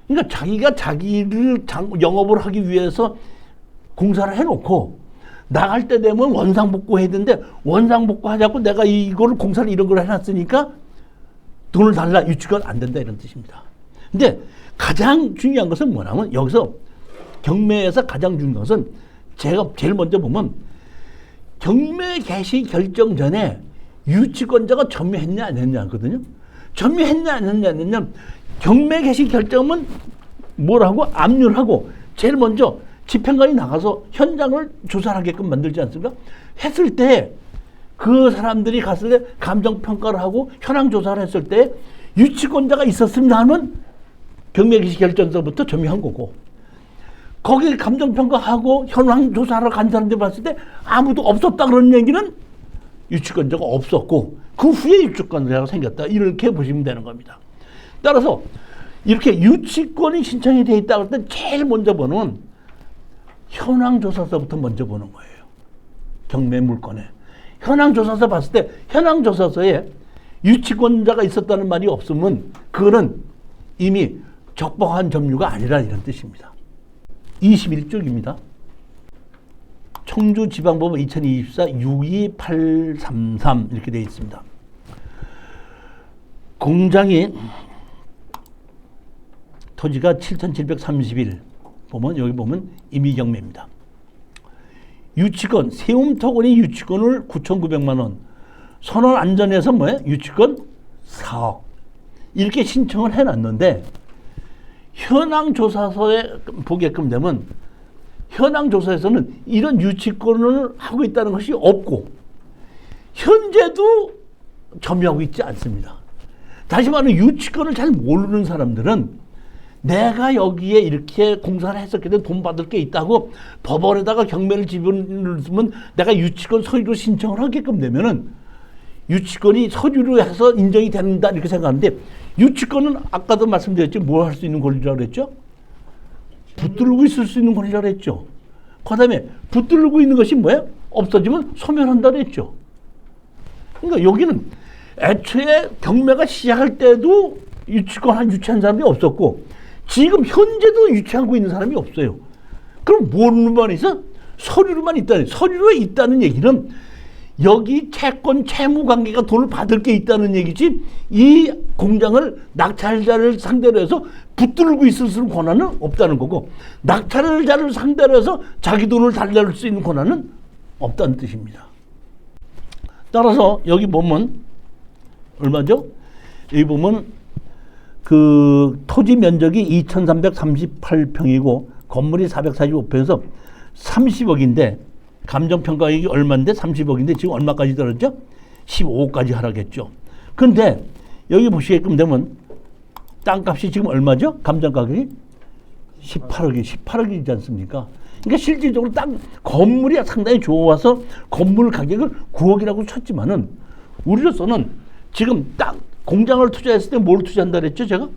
그러니까 자기가 자기를 영업을 하기 위해서 공사를 해놓고 나갈 때 되면 원상복구 해야 되는데 원상복구 하자고 내가 이거를 공사를 이런 걸 해놨으니까 돈을 달라 유치권 안 된다 이런 뜻입니다. 근데 가장 중요한 것은 뭐냐면 여기서 경매에서 가장 중요한 것은 제가 제일 먼저 보면 경매 개시 결정 전에 유치권자가 점유했냐 안 했냐거든요. 점유했냐 안 했냐 경매 개시 결정은 뭐라고 압류를 하고 제일 먼저 집행관이 나가서 현장을 조사를 하게끔 만들지 않습니까? 했을 때 그 사람들이 갔을 때 감정평가를 하고 현황 조사를 했을 때 유치권자가 있었습니다 하면 경매 개시 결정서부터 점유한 거고 거기 감정평가하고 현황 조사를 간 사람들 봤을 때 아무도 없었다 그런 얘기는 유치권자가 없었고 그 후에 유치권자가 생겼다 이렇게 보시면 되는 겁니다. 따라서 이렇게 유치권이 신청이 돼 있다고 할 때 제일 먼저 보는 현황 조사서부터 먼저 보는 거예요. 경매 물건에 현황 조사서 봤을 때 현황 조사서에 유치권자가 있었다는 말이 없으면 그거는 이미 적법한 점유가 아니라 이런 뜻입니다. 21쪽입니다. 청주지방법원 2024 62833 이렇게 되어 있습니다. 공장이 토지가 7,731 보면 여기 보면 임의경매입니다. 유치권 세움토건이 유치권을 9,900만 원 선원 안전에서 뭐예요? 유치권 4억 이렇게 신청을 해놨는데 현황 조사서에 보게끔 되면 현황 조사에서는 이런 유치권을 하고 있다는 것이 없고 현재도 점유하고 있지 않습니다. 다시 말하면 유치권을 잘 모르는 사람들은 내가 여기에 이렇게 공사를 했었기 때문에 돈 받을 게 있다고 법원에다가 경매를 집어넣으면 내가 유치권 서류로 신청을 하게끔 되면은 유치권이 서류로 해서 인정이 된다 이렇게 생각하는데, 유치권은 아까도 말씀드렸죠. 뭐 할 수 있는 권리라고 그랬죠? 붙들고 있을 수 있는 권리라고 그랬죠. 그 다음에 붙들고 있는 것이 뭐예요? 없어지면 소멸한다 그랬죠. 그러니까 여기는 애초에 경매가 시작할 때도 유치권 유치한 사람이 없었고 지금 현재도 유치하고 있는 사람이 없어요. 그럼 뭐로만 있어? 서류로만 있다. 서류로 있다는 얘기는 여기 채권 채무 관계가 돈을 받을 게 있다는 얘기지, 이 공장을 낙찰자를 상대로 해서 붙들고 있을 수 있는 권한은 없다는 거고, 낙찰자를 상대로 해서 자기 돈을 달랠 수 있는 권한은 없다는 뜻입니다. 따라서 여기 보면 얼마죠? 여기 보면 그 토지 면적이 2338평이고 건물이 445평에서 30억인데 감정평가액이 얼마인데 30억인데 지금 얼마까지 떨어졌죠? 15억까지 하락했죠. 근데 여기 보시게끔 되면 땅값이 지금 얼마죠? 감정가격이 18억이지 않습니까? 그러니까 실질적으로 땅 건물이 상당히 좋아서 건물 가격을 9억이라고 쳤지만은 우리로서는 지금 땅 공장을 투자했을 때 뭘 투자한다 그랬죠, 제가?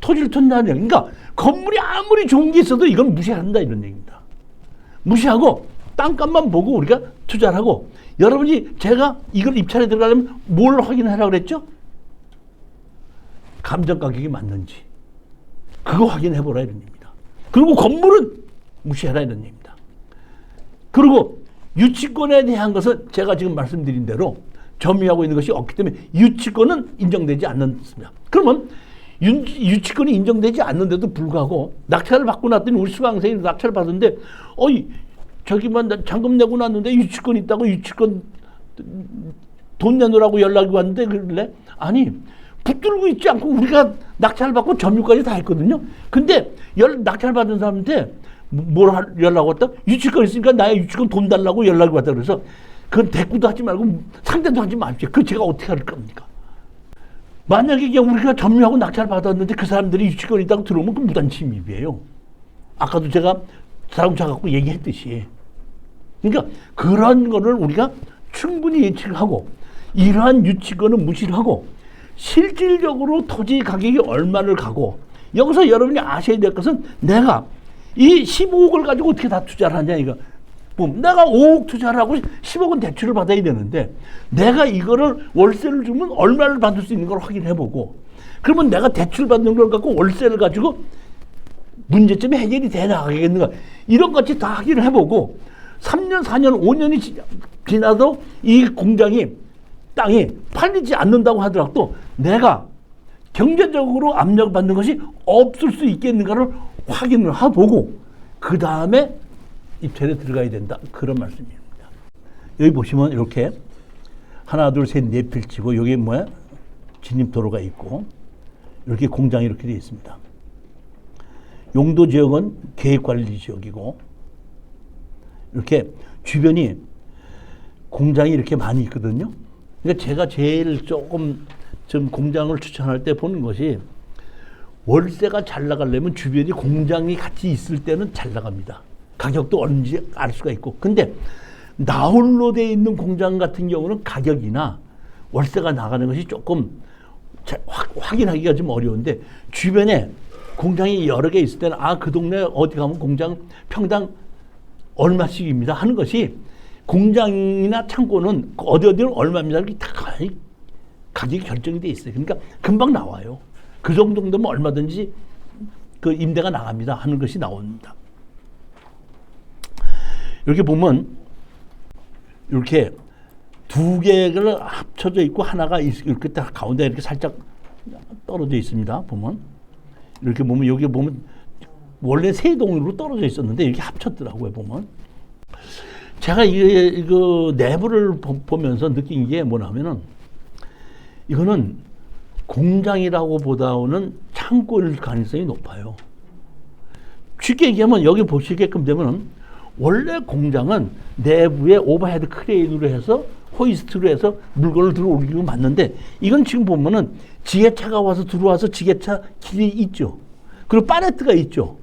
토지를 투자한다. 그러니까 건물이 아무리 좋은 게 있어도 이건 무시한다 이런 얘기입니다. 무시하고 땅값만 보고 우리가 투자를 하고, 여러분이 제가 이걸 입찰에 들어가려면 뭘 확인하라고 그랬죠? 감정 가격이 맞는지 그거 확인해보라 이런 얘기입니다. 그리고 건물은 무시해라 이런 얘기입니다. 그리고 유치권에 대한 것은 제가 지금 말씀드린 대로 점유하고 있는 것이 없기 때문에 유치권은 인정되지 않는습니다. 그러면 유치권이 인정되지 않는데도 불구하고 낙찰을 받고 났더니 우리 수강생이 낙찰을 받았는데 저기만 잔금 내고 났는데 유치권 있다고 유치권 돈 내놓으라고 연락이 왔는데 그래? 아니 붙들고 있지 않고 우리가 낙찰을 받고 점유까지 다 했거든요. 근데 낙찰 받은 사람한테 연락 왔다? 유치권 있으니까 나의 유치권 돈 달라고 연락이 왔다. 그래서 그건 대꾸도 하지 말고 상대도 하지 마십시오. 그 제가 어떻게 할 겁니까? 만약에 우리가 점유하고 낙찰 받았는데 그 사람들이 유치권이 있다고 들어오면 그 무단 침입이에요. 아까도 제가 자동차 갖고 얘기했듯이. 그러니까 그런 거를 우리가 충분히 예측을 하고 이러한 유치권은 무시를 하고 실질적으로 토지 가격이 얼마를 가고, 여기서 여러분이 아셔야 될 것은 내가 이 15억을 가지고 어떻게 다 투자를 하냐 이거. 내가 5억 투자를 하고 10억은 대출을 받아야 되는데 내가 이거를 월세를 주면 얼마를 받을 수 있는 걸 확인해보고, 그러면 내가 대출 받는 걸 갖고 월세를 가지고 문제점이 해결이 돼 나가겠는가 이런 것까지 다 확인을 해보고 3년 4년 5년이 지나도 이 공장이 땅이 팔리지 않는다고 하더라도 내가 경제적으로 압력을 받는 것이 없을 수 있겠는가를 확인을 해보고 그 다음에 입찰에 들어가야 된다. 그런 말씀입니다. 여기 보시면 이렇게 하나, 둘, 셋, 네 필지고 여기 뭐야? 진입도로가 있고 이렇게 공장이 이렇게 되어 있습니다. 용도 지역은 계획관리 지역이고 이렇게 주변이 공장이 이렇게 많이 있거든요. 그러니까 제가 제일 조금 좀 공장을 추천할 때 보는 것이 월세가 잘 나가려면 주변이 공장이 같이 있을 때는 잘 나갑니다. 가격도 얼마인지 알 수가 있고. 근데 나홀로 되어 있는 공장 같은 경우는 가격이나 월세가 나가는 것이 조금 확인하기가 좀 어려운데 주변에 공장이 여러 개 있을 때는 그 동네 어디 가면 공장 평당 얼마씩입니다 하는 것이, 공장이나 창고는 어디는 얼마입니다 이렇게 다 가격이 결정이 돼 있어요. 그러니까 금방 나와요. 그 정도면 얼마든지 그 임대가 나갑니다 하는 것이 나옵니다. 이렇게 보면 이렇게 두 개가 합쳐져 있고 하나가 이렇게 딱 가운데 이렇게 살짝 떨어져 있습니다. 보면 이렇게 보면 여기 보면 원래 세 동으로 떨어져 있었는데 이렇게 합쳤더라고요. 보면 제가 이거 내부를 보면서 느낀 게 뭐냐면은 이거는 공장이라고 보다는 창고일 가능성이 높아요. 쉽게 얘기하면 여기 보시게끔 되면 원래 공장은 내부에 오버헤드 크레인으로 해서 호이스트로 해서 물건을 들어 올리고 맞는데 이건 지금 보면은 지게차가 와서 들어와서 지게차 길이 있죠. 그리고 파레트가 있죠.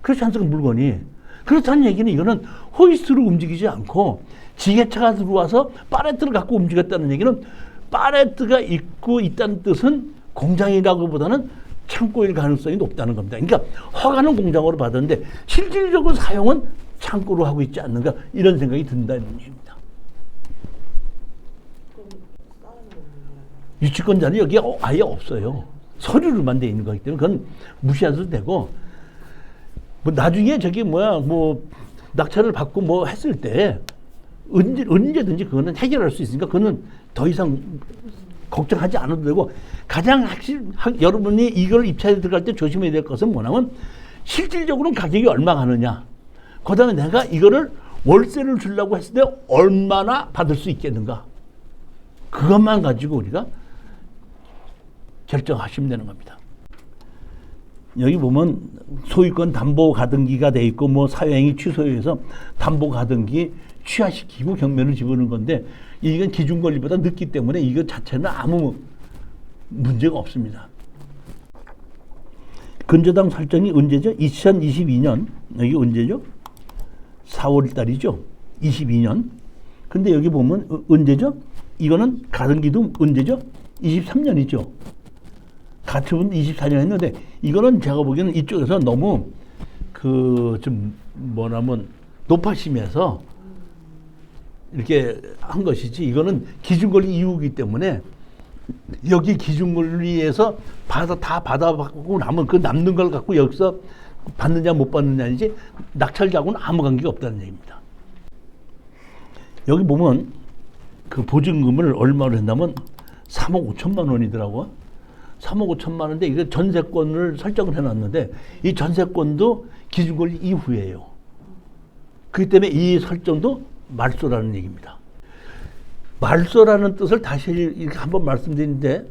그렇지 않습니까, 물건이. 그렇다는 얘기는 이거는 호이스트로 움직이지 않고 지게차가 들어와서 파레트를 갖고 움직였다는 얘기는 파레트가 있고 있다는 뜻은 공장이라고보다는 창고일 가능성이 높다는 겁니다. 그러니까 허가는 공장으로 받았는데 실질적으로 사용은 창고로 하고 있지 않는가 이런 생각이 든다는 얘기입니다. 유치권자는 여기에 아예 없어요. 서류로만 돼 있는 거기 때문에 그건 무시해도 되고 뭐 나중에 저기 뭐 낙찰을 받고 뭐 했을 때 언제든지 그거는 해결할 수 있으니까 그거는 더 이상 걱정하지 않아도 되고 가장 여러분이 이걸 입찰에 들어갈 때 조심해야 될 것은 뭐냐면 실질적으로는 가격이 얼마 가느냐. 그 다음에 내가 이거를 월세를 주려고 했을 때 얼마나 받을 수 있겠는가. 그것만 가지고 우리가 결정하시면 되는 겁니다. 여기 보면 소유권 담보 가등기가 돼 있고 뭐 사회행위 취소해서 담보 가등기 취하시키고 경매를 집어넣은 건데 이건 기준 권리보다 늦기 때문에 이거 자체는 아무 문제가 없습니다. 근저당 설정이 언제죠? 2022년 여기 언제죠? 4월 달이죠. 22년. 근데 여기 보면 언제죠? 이거는 가등기도 언제죠? 23년이죠. 가처분 24년 했는데 이거는 제가 보기에는 이쪽에서 너무 좀 뭐냐면 높아심에서 이렇게 한 것이지 이거는 기준권리 이후이기 때문에 여기 기준권리에서 다 받아받고 나면 그 남는 걸 갖고 여기서 받느냐 못 받느냐이지 낙찰자하고는 아무 관계가 없다는 얘기입니다. 여기 보면 그 보증금을 얼마로 했냐면 3억 5천만 원이더라고요. 3억 5천만 원인데 이거 전세권을 설정을 해놨는데 이 전세권도 기준권리 이후예요. 그렇기 때문에 이 설정도 말소라는 얘기입니다. 말소라는 뜻을 다시 이렇게 한번 말씀드리는데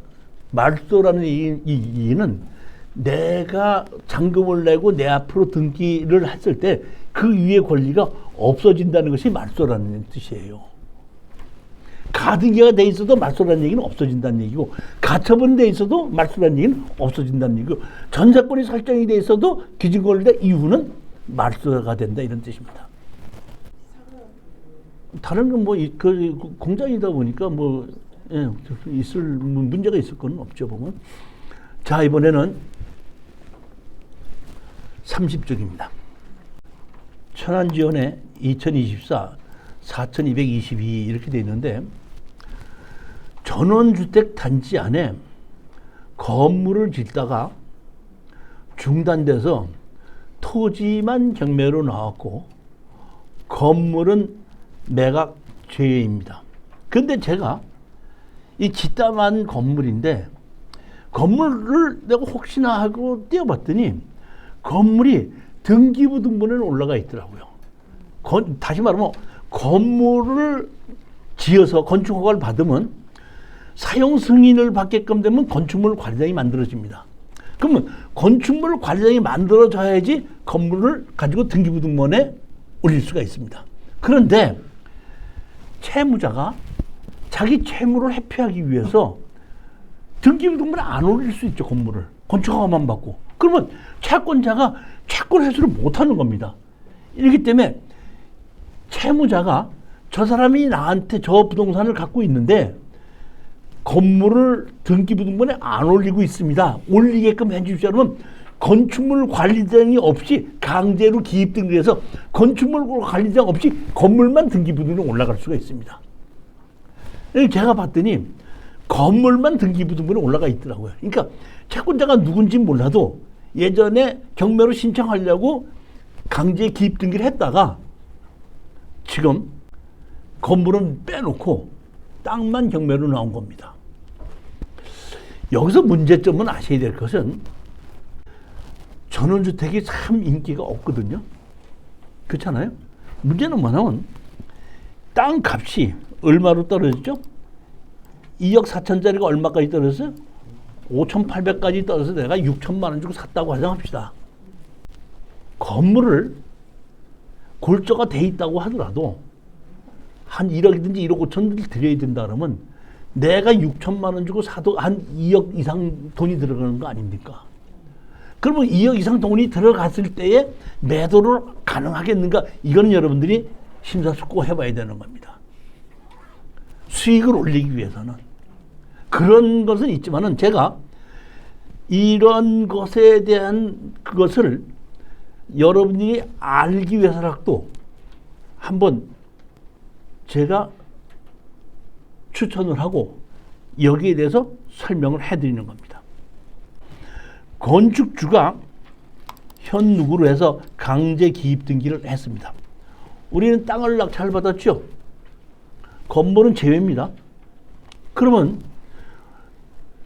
말소라는 얘기는 내가 잔금을 내고 내 앞으로 등기를 했을 때 그 위에 권리가 없어진다는 것이 말소라는 뜻이에요. 가등기가 돼 있어도 말소라는 얘기는 없어진다는 얘기고 가처분 돼 있어도 말소라는 얘기는 없어진다는 얘기고 전세권이 설정이 돼 있어도 기준권리다 이후는 말소가 된다 이런 뜻입니다. 다른 건 뭐 그 공장이다 보니까 뭐 문제가 있을 건 없죠 보면. 자 이번에는 30쪽입니다. 천안지원에 2024 4222 이렇게 돼 있는데 전원주택 단지 안에 건물을 짓다가 중단돼서 토지만 경매로 나왔고 건물은 매각 제외입니다. 근데 제가 이 짓다만 건물인데 건물을 내가 혹시나 하고 띄워봤더니 건물이 등기부등본에 올라가 있더라고요. 다시 말하면 건물을 지어서 건축허가를 받으면 사용 승인을 받게끔 되면 건축물 관리장이 만들어집니다. 그러면 건축물 관리장이 만들어져야지 건물을 가지고 등기부등본에 올릴 수가 있습니다. 그런데 채무자가 자기 채무를 회피하기 위해서 등기부등본에 안 올릴 수 있죠. 건물을 건축허가만 받고. 그러면 채권자가 채권 회수를 못하는 겁니다. 이렇기 때문에 채무자가 저 사람이 나한테 저 부동산을 갖고 있는데 건물을 등기부등본에 안 올리고 있습니다. 올리게끔 해주십시오. 그러면 건축물 관리장이 없이 강제로 기입 등기해서 건축물 관리장 없이 건물만 등기부등본에 올라갈 수가 있습니다. 제가 봤더니 건물만 등기부등본에 올라가 있더라고요. 그러니까 채권자가 누군지 몰라도 예전에 경매로 신청하려고 강제 기입 등기를 했다가 지금 건물은 빼놓고 땅만 경매로 나온 겁니다. 여기서 문제점은 아셔야 될 것은 전원주택이 참 인기가 없거든요. 그렇잖아요. 문제는 뭐냐면 땅 값이 얼마로 떨어졌죠? 2억 4천짜리가 얼마까지 떨어졌어요? 5,800까지 떨어져서 내가 6천만 원 주고 샀다고 가정합시다. 건물을 골조가 돼 있다고 하더라도 한 1억이든지 1억 5천을 드려야 된다 그러면 내가 6천만 원 주고 사도 한 2억 이상 돈이 들어가는 거 아닙니까? 그러면 2억 이상 돈이 들어갔을 때에 매도를 가능하겠는가? 이거는 여러분들이 심사숙고 해봐야 되는 겁니다. 수익을 올리기 위해서는. 그런 것은 있지만은 제가 이런 것에 대한 그것을 여러분이 알기 위해서라도 한번 제가 추천을 하고 여기에 대해서 설명을 해드리는 겁니다. 건축주가 현누구로 해서 강제 기입 등기를 했습니다. 우리는 땅을 낙찰받았죠. 건물은 제외입니다. 그러면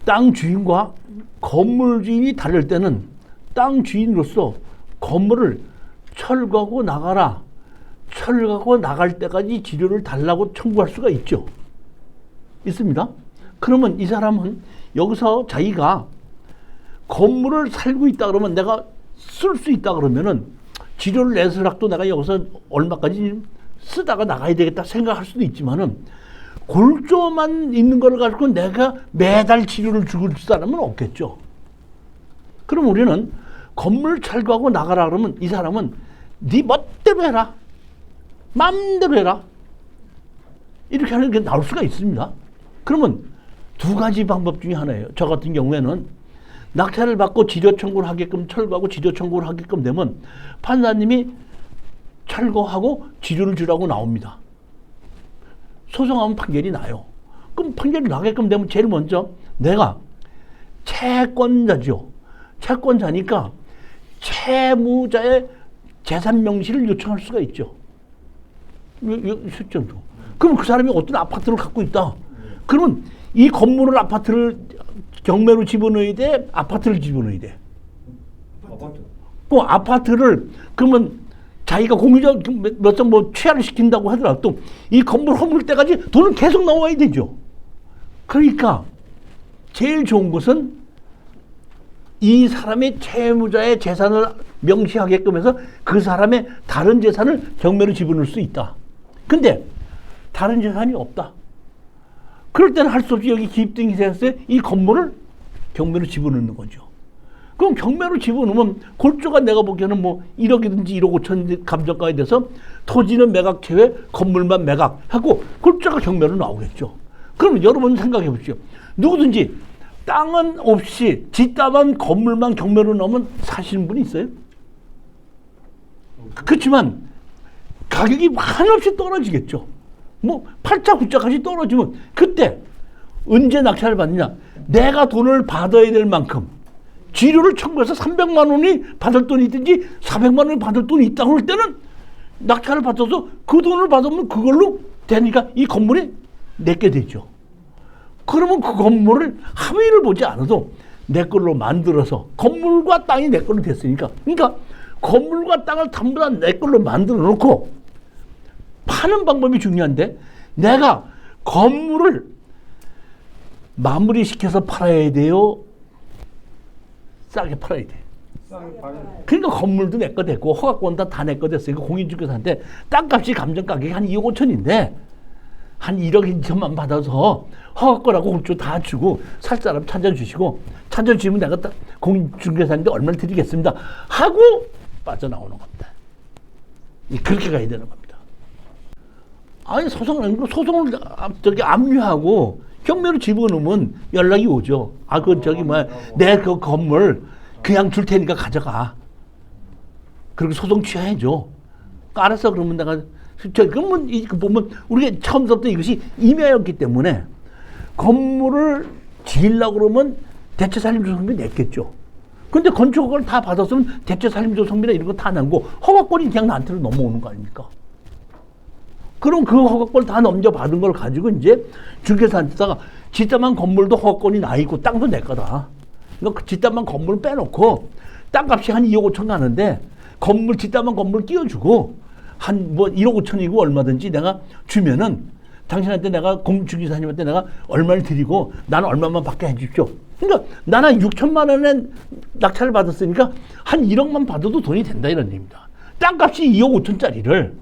땅 주인과 건물 주인이 다를 때는 땅 주인으로서 건물을 철거하고 나가라. 철거하고 나갈 때까지 지료를 달라고 청구할 수가 있죠. 있습니다. 그러면 이 사람은 여기서 자기가 건물을 살고 있다 그러면 내가 쓸 수 있다 그러면은 지료를 내서라도 내가 여기서 얼마까지 쓰다가 나가야 되겠다 생각할 수도 있지만은 골조만 있는 걸 가지고 내가 매달 지료를 주고 사람은 없겠죠. 그럼 우리는 건물 철거하고 나가라 그러면 이 사람은 네 멋대로 해라. 마음대로 해라. 이렇게 하는 게 나올 수가 있습니다. 그러면 두 가지 방법 중에 하나예요. 저 같은 경우에는 낙찰을 받고 지료 청구를 하게끔 철거하고 지료 청구를 하게끔 되면 판사님이 철거하고 지료를 주라고 나옵니다. 소송하면 판결이 나요. 그럼 판결이 나게끔 되면 제일 먼저 내가 채권자죠. 채권자니까 채무자의 재산 명시를 요청할 수가 있죠. 실정도. 그럼 그 사람이 어떤 아파트를 갖고 있다. 그러면 이 건물을 아파트를 경매로 집어넣어야 돼? 아파트를 집어넣어야 돼? 아파트. 그 아파트를 그러면 자기가 공유적 몇점 뭐 취하를 시킨다고 하더라도 이 건물 허물 때까지 돈은 계속 나와야 되죠. 그러니까 제일 좋은 것은 이 사람의 채무자의 재산을 명시하게끔 해서 그 사람의 다른 재산을 경매로 집어넣을 수 있다. 근데 다른 재산이 없다. 그럴 때는 할 수 없이 여기 기입등기세에서 이 건물을 경매로 집어넣는 거죠. 그럼 경매로 집어넣으면 골조가 내가 보기에는 뭐 1억이든지 1억 5천 감정가에 대해서 토지는 매각 제외, 건물만 매각 하고 골조가 경매로 나오겠죠. 그럼 여러분 생각해 보십시오. 누구든지 땅은 없이 뒷담한 건물만 경매로 나오면 사시는 분이 있어요? 그렇지만 가격이 한없이 떨어지겠죠. 뭐 8차, 9차까지 떨어지면 그때 언제 낙찰을 받느냐. 내가 돈을 받아야 될 만큼 지료를 청구해서 300만 원이 받을 돈이 있든지 400만 원이 받을 돈이 있다고 할 때는 낙찰을 받아서 그 돈을 받으면 그걸로 되니까 이 건물이 내게 되죠. 그러면 그 건물을 함의를 보지 않아도 내 걸로 만들어서 건물과 땅이 내 걸로 됐으니까 그러니까 건물과 땅을 전부 다 내 걸로 만들어 놓고 파는 방법이 중요한데 내가 건물을 마무리시켜서 팔아야 돼요? 싸게 팔아야 돼. 그러니까 건물도 내 거 됐고 허가권 다 내 거 됐으니까 공인중개사한테 땅값이 감정가격이 한 2억 5천인데 한 1억 2천만 받아서 허가권하고 골조 다 주고 살 사람 찾아주시고 찾아주시면 내가 공인중개사인데 얼마를 드리겠습니다 하고 빠져나오는 겁니다. 그렇게 가야 되는 겁니다. 아니 소송을 압류하고 경매로 집어넣으면 연락이 오죠. 아, 그 저기 뭐야 내 그 건물 그냥 줄 테니까 가져가. 그리고 소송 취하해줘. 알았어 그러면 내가 그러면 보면 우리가 처음부터 이것이 임야였기 때문에 건물을 지으려고 그러면 대체살림조성비 냈겠죠. 근데 건축허가를 다 받았으면 대체살림조성비나 이런 거 다 낸고 허가권이 그냥 나한테로 넘어오는 거 아닙니까? 그럼 그 허가권 다 넘겨받은 걸 가지고 이제 중개사한테다가 뒷담한 건물도 허가권이 나 있고 땅도 내 거다. 그러니까 그 뒷담한 건물을 빼놓고 땅값이 한 2억 5천 가는데 건물 뒷담한 건물 끼워주고 한 뭐 1억 5천이고 얼마든지 내가 주면은 당신한테 내가 중개사님한테 내가 얼마를 드리고 나는 얼마만 받게 해주십시오. 그러니까 나는 6천만 원에 낙찰을 받았으니까 한 1억만 받아도 돈이 된다 이런 얘기입니다. 땅값이 2억 5천짜리를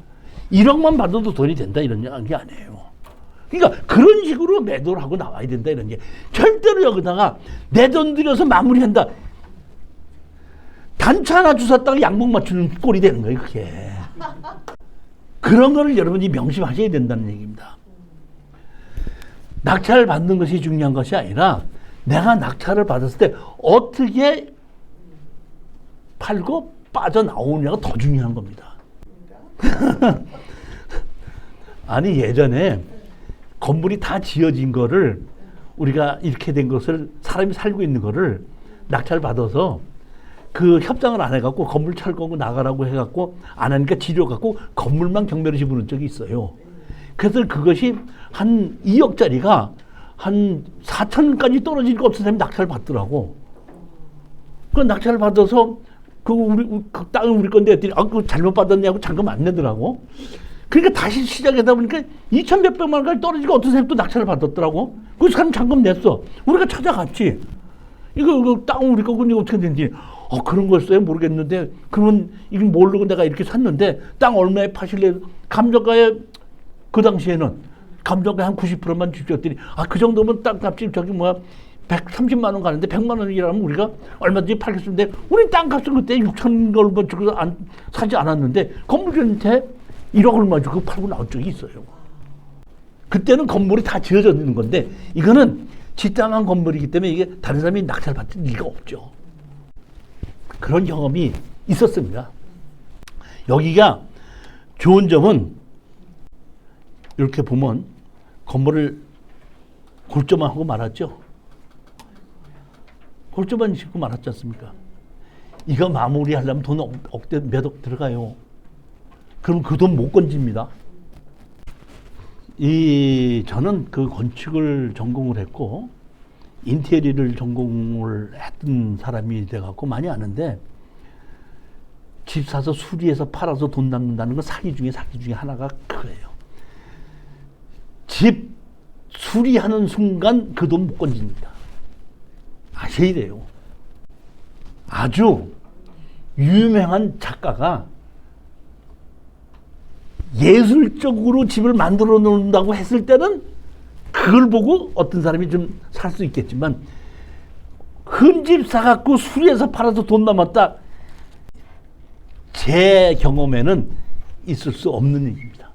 1억만 받아도 돈이 된다 이런 게 아니에요. 그러니까 그런 식으로 매도를 하고 나와야 된다 이런 게. 절대로 여기다가 내 돈 들여서 마무리한다. 단차 하나 주웠다가 양복 맞추는 꼴이 되는 거예요, 그게. 그런 거를 여러분이 명심하셔야 된다는 얘기입니다. 낙찰을 받는 것이 중요한 것이 아니라 내가 낙찰을 받았을 때 어떻게 팔고 빠져나오느냐가 더 중요한 겁니다. 아니 예전에 건물이 다 지어진 거를 우리가 이렇게 된 것을 사람이 살고 있는 거를 낙찰 받아서 그 협상을 안 해갖고 건물 철거하고 나가라고 해갖고 안 하니까 지려갖고 건물만 경매로 집어넣은 적이 있어요. 그래서 그것이 한 2억짜리가 한 4천까지 떨어지니까 어떤 사람이 낙찰을 받더라고. 그 낙찰을 받아서 그 땅은 우리 건데 했더니 그거 잘못 받았냐고 잔금 안 내더라고. 그러니까 다시 시작하다 보니까 2천 몇백만 원까지 떨어지고 어떤 사람이 또 낙찰을 받았더라고. 그 사람 잔금 냈어. 우리가 찾아갔지. 이거 땅은 우리 거고 이거 어떻게 된지. 그런 거였어요? 모르겠는데 그러면 이건 모르고 내가 이렇게 샀는데 땅 얼마에 파실래? 감정가에 그 당시에는 감정가 한 90%만 주셨더니 그 정도면 땅값이 130만 원 가는데 100만 원이라면 우리가 얼마든지 팔겠는데 우리 땅값은 그때 6천 얼마 주고 사지 않았는데 건물주한테 1억 얼마 주고 팔고 나온 적이 있어요. 그때는 건물이 다 지어져 있는 건데 이거는 지땅한 건물이기 때문에 이게 다른 사람이 낙찰 받을 리가 없죠. 그런 경험이 있었습니다. 여기가 좋은 점은 이렇게 보면 건물을 골조만 하고 말았죠. 골조만 짓고 말았지 않습니까? 이거 마무리하려면 돈 억대 몇 억 들어가요. 그럼 그 돈 못 건집니다. 저는 그 건축을 전공을 했고 인테리어를 전공을 했던 사람이 돼갖고 많이 아는데 집 사서 수리해서 팔아서 돈 남는다는 건 사기 중에 하나가 그거예요. 집 수리하는 순간 그 돈 못 건집니다. 아셔야 돼요. 아주 유명한 작가가 예술적으로 집을 만들어 놓는다고 했을 때는 그걸 보고 어떤 사람이 좀 살 수 있겠지만 흠집 사갖고 수리해서 팔아서 돈 남았다. 제 경험에는 있을 수 없는 얘기입니다.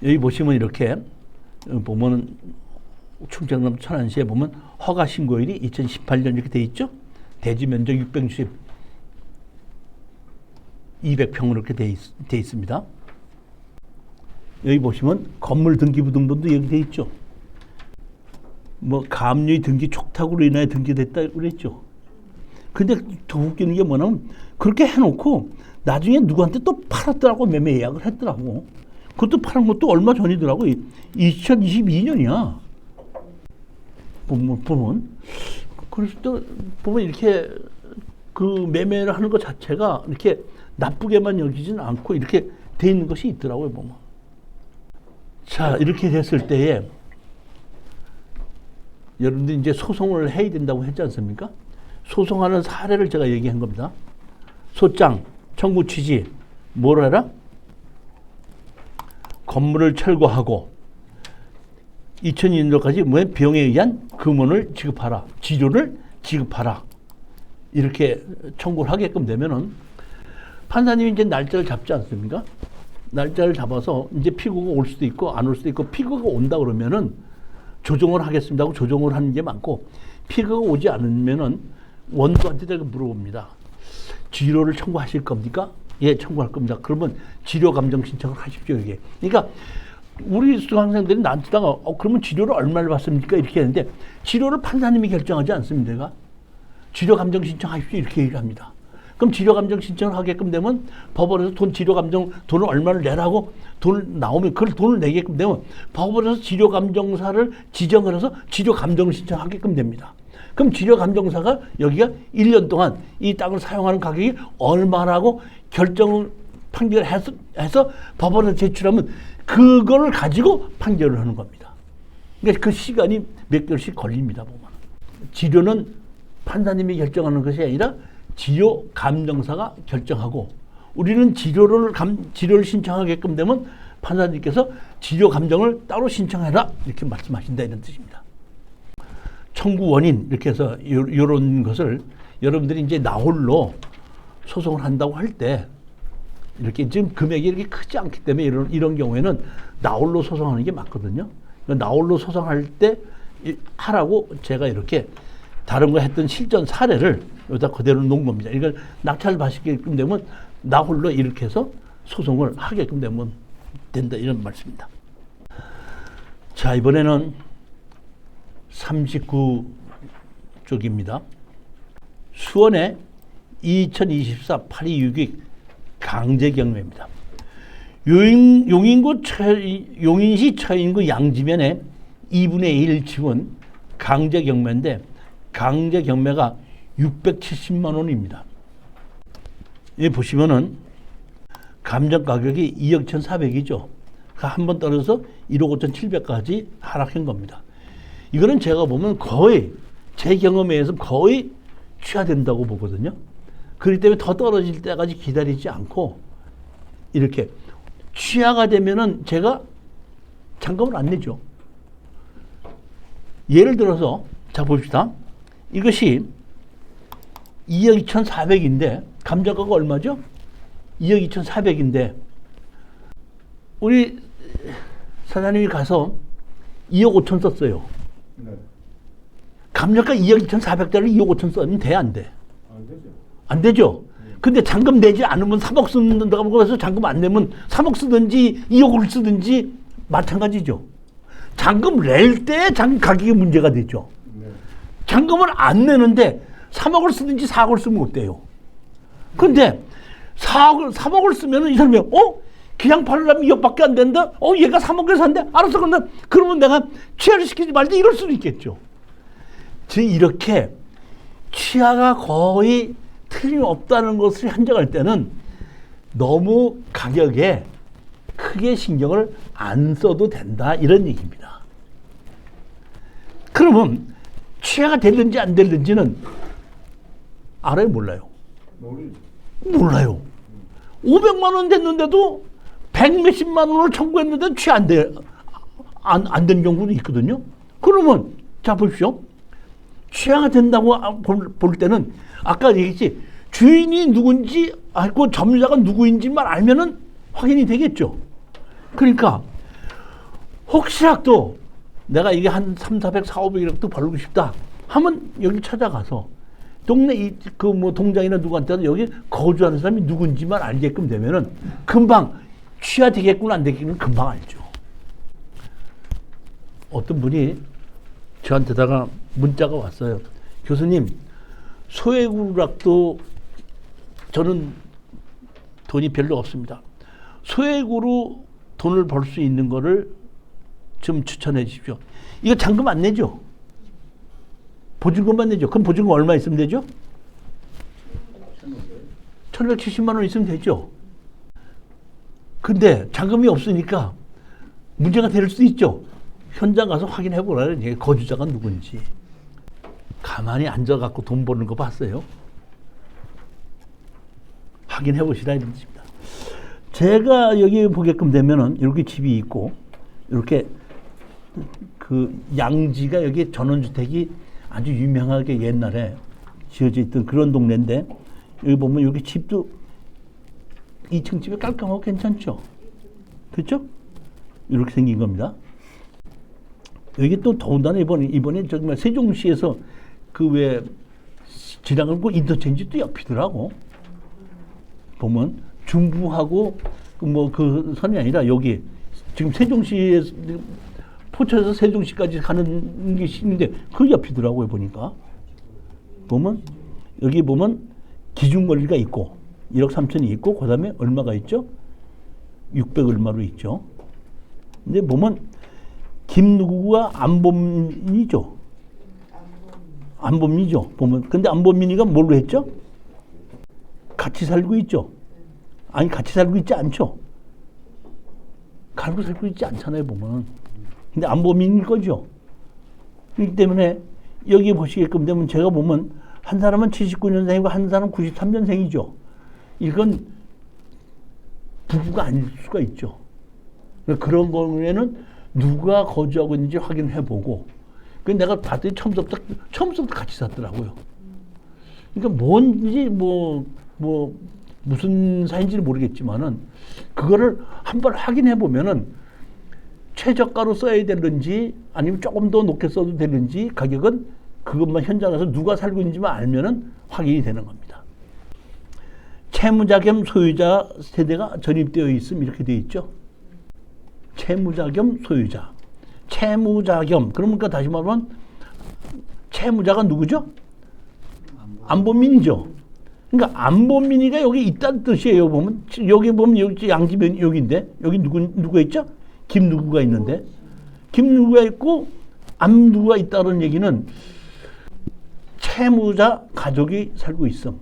여기 보시면 이렇게 보면 충청남 천안시에 보면 허가 신고일이 2018년 이렇게 돼 있죠. 대지 면적 660 200평으로 이렇게 돼 있습니다. 여기 보시면 건물 등기부등본도 여기 돼 있죠. 가압류 등기 촉탁으로 인하여 등기됐다 그랬죠. 근데 더 웃기는 게 뭐냐면 그렇게 해놓고 나중에 누구한테 또 팔았더라고. 매매 예약을 했더라고. 그것도 파는 것도 얼마 전이더라고. 2022년이야. 보면 그래서 또 보면 이렇게 그 매매를 하는 것 자체가 이렇게 나쁘게만 여기지는 않고 이렇게 돼 있는 것이 있더라고요. 보면. 자, 이렇게 됐을 때에 여러분들 이제 소송을 해야 된다고 했지 않습니까? 소송하는 사례를 제가 얘기한 겁니다. 소장, 청구 취지, 뭘 해라? 건물을 철거하고 2002년도까지 비용에 의한 금원을 지급하라. 지료를 지급하라. 이렇게 청구를 하게끔 되면은 판사님이 이제 날짜를 잡지 않습니까? 날짜를 잡아서 이제 피고가 올 수도 있고 안 올 수도 있고 피고가 온다 그러면은 조정을 하겠습니다 하고 조정을 하는 게 많고 피고가 오지 않으면은 원고한테 제가 물어봅니다. 지료를 청구하실 겁니까? 예, 청구할 겁니다. 그러면 지료 감정 신청을 하십시오. 이게. 그러니까 우리 수강생들이 나한테다가 그러면 지료를 얼마를 받습니까? 이렇게 하는데 지료를 판사님이 결정하지 않습니다. 내가 지료 감정 신청하십시오. 이렇게 얘기를 합니다. 그럼 지료 감정 신청을 하게끔 되면 법원에서 지료 감정 돈을 얼마를 내라고 돈을 나오면 그걸 돈을 내게끔 되면 법원에서 지료 감정사를 지정을 해서 지료 감정 신청하게끔 됩니다. 그럼 지료 감정사가 여기가 1년 동안 이 땅을 사용하는 가격이 얼마라고 결정을 판결을 해서 법원에 제출하면 그걸 가지고 판결을 하는 겁니다. 그러니까 그 시간이 몇 개월씩 걸립니다. 보면. 지료는 판사님이 결정하는 것이 아니라 지료 감정사가 결정하고 우리는 치료를 신청하게끔 되면 판사님께서 치료 감정을 따로 신청해라 이렇게 말씀하신다 이런 뜻입니다. 청구 원인 이렇게 해서 이런 것을 여러분들이 이제 나홀로 소송을 한다고 할 때 이렇게 지금 금액이 이렇게 크지 않기 때문에 이런 경우에는 나홀로 소송하는 게 맞거든요. 나홀로 소송할 때 하라고 제가 이렇게 다른 거 했던 실전 사례를 여기다 그대로 놓은 겁니다. 이걸 낙찰 받게끔 되면 나홀로 이렇게 해서 소송을 하게끔 되면 된다 이런 말씀입니다. 자, 이번에는 39쪽입니다. 수원의 2024 8262 강제경매입니다. 용인시 처인구 양지면에 2분의 1 지분 강제경매인데 강제경매가 670만 원입니다. 여기 보시면은 감정 가격이 2억 1,400이죠. 한 번 떨어져서 1억 5,700까지 하락한 겁니다. 이거는 제가 보면 거의 제 경험에 의해서 거의 취하된다고 보거든요. 그렇기 때문에 더 떨어질 때까지 기다리지 않고 이렇게 취하가 되면은 제가 잔금을 안 내죠. 예를 들어서 자 봅시다. 이것이 2억 2,400인데 감정가가 얼마죠? 2억 2,400인데 우리 사장님이 가서 2억 5천 썼어요. 네. 감정가 2억 2,400짜리 2억 5천 쓰면 돼, 안 돼? 안 되죠. 안 되죠. 근데 잔금 내지 않으면 3억 쓴다고 해서 잔금 안 내면 3억 쓰든지 2억을 쓰든지 마찬가지죠. 잔금 낼 때 잔금 가격이 문제가 되죠. 네. 잔금을 안 내는데 3억을 쓰든지 4억을 쓰면 어때요? 근데 3억을 쓰면 이 사람이 그냥 팔려면 2억밖에 안 된다? 얘가 3억에 산대? 알았어. 그러면 내가 취하를 시키지 말자 이럴 수도 있겠죠. 즉 이렇게 취하가 거의 틀림없다는 것을 현정할 때는 너무 가격에 크게 신경을 안 써도 된다 이런 얘기입니다. 그러면 취하가 될는지 안 될는지는 알아요? 몰라요? 몰라요. 500만 원 됐는데도 100 몇십만 원을 청구했는데 취하 안 된 경우도 있거든요. 그러면 자 보십시오. 취하가 된다고 볼 때는 아까 얘기했지 주인이 누군지 알고 점유자가 누구인지만 알면은 확인이 되겠죠. 그러니까 혹시라도 내가 이게 한 300, 400, 500이라도 벌고 싶다 하면 여기 찾아가서 동네 동장이나 누구한테도 여기 거주하는 사람이 누군지만 알게끔 되면은 금방 취하되겠구나 안 되겠구나 금방 알죠. 어떤 분이 저한테다가 문자가 왔어요. 교수님, 소액으로라도 저는 돈이 별로 없습니다. 소액으로 돈을 벌 수 있는 거를 좀 추천해 주십시오. 이거 잔금 안 내죠? 보증금만 내죠. 그럼 보증금 얼마 있으면 되죠? 1,170만 원 있으면 되죠. 근데 잔금이 없으니까 문제가 될 수 있죠. 현장 가서 확인해 보라는 얘기, 거주자가 누군지. 가만히 앉아갖고 돈 버는 거 봤어요? 확인해 보시라 이런 뜻입니다. 제가 여기 보게끔 되면은 이렇게 집이 있고 이렇게 그 양지가 여기 전원주택이 아주 유명하게 옛날에 지어져 있던 그런 동네인데 여기 보면 여기 집도 2층 집이 깔끔하고 괜찮죠? 그렇죠? 이렇게 생긴 겁니다. 여기 또 더군다나 이번에 정말 세종시에서 그 왜 지나가는 그 인터체인지 또 옆이더라고. 보면 중부하고 그 선이 아니라 여기 지금 세종시에 포천에서 세종시까지 가는 게 있는데 그 옆이더라고요 보니까. 보면 여기 보면 기준권리가 있고 1억 3천이 있고 그 다음에 얼마가 있죠? 600 얼마로 있죠. 근데 보면 김누구가 안범민이죠. 안범민이죠. 보면 근데 안범민이가 뭘로 했죠? 같이 살고 있죠. 아니 같이 살고 있지 않죠. 살고 있지 않잖아요 보면. 근데 안범민일 거죠. 그렇기 때문에 여기 보시게끔 되면 제가 보면 한 사람은 79년생이고 한 사람은 93년생이죠. 이건 부부가 아닐 수가 있죠. 그런 경우에는 누가 거주하고 있는지 확인해보고, 그 내가 봤더니 처음부터 같이 샀더라고요. 그러니까 뭔지 무슨 사인지는 모르겠지만은 그거를 한번 확인해보면은 최저가로 써야 되는지 아니면 조금 더 높게 써도 되는지 가격은 그것만 현장에서 누가 살고 있는지만 알면은 확인이 되는 겁니다. 채무자 겸 소유자 세대가 전입되어 있음 이렇게 되어 있죠. 채무자 겸 소유자. 채무자 겸. 그러니까 다시 말하면 채무자가 누구죠? 안보민이죠. 그러니까 안보민이가 여기 있다는 뜻이에요. 보면 여기 보면 여기 양지면 여기인데 여기 누가 있죠? 김 누구가 있는데 김 누구가 있고 안 누구가 있다는 얘기는 채무자 가족이 살고 있음.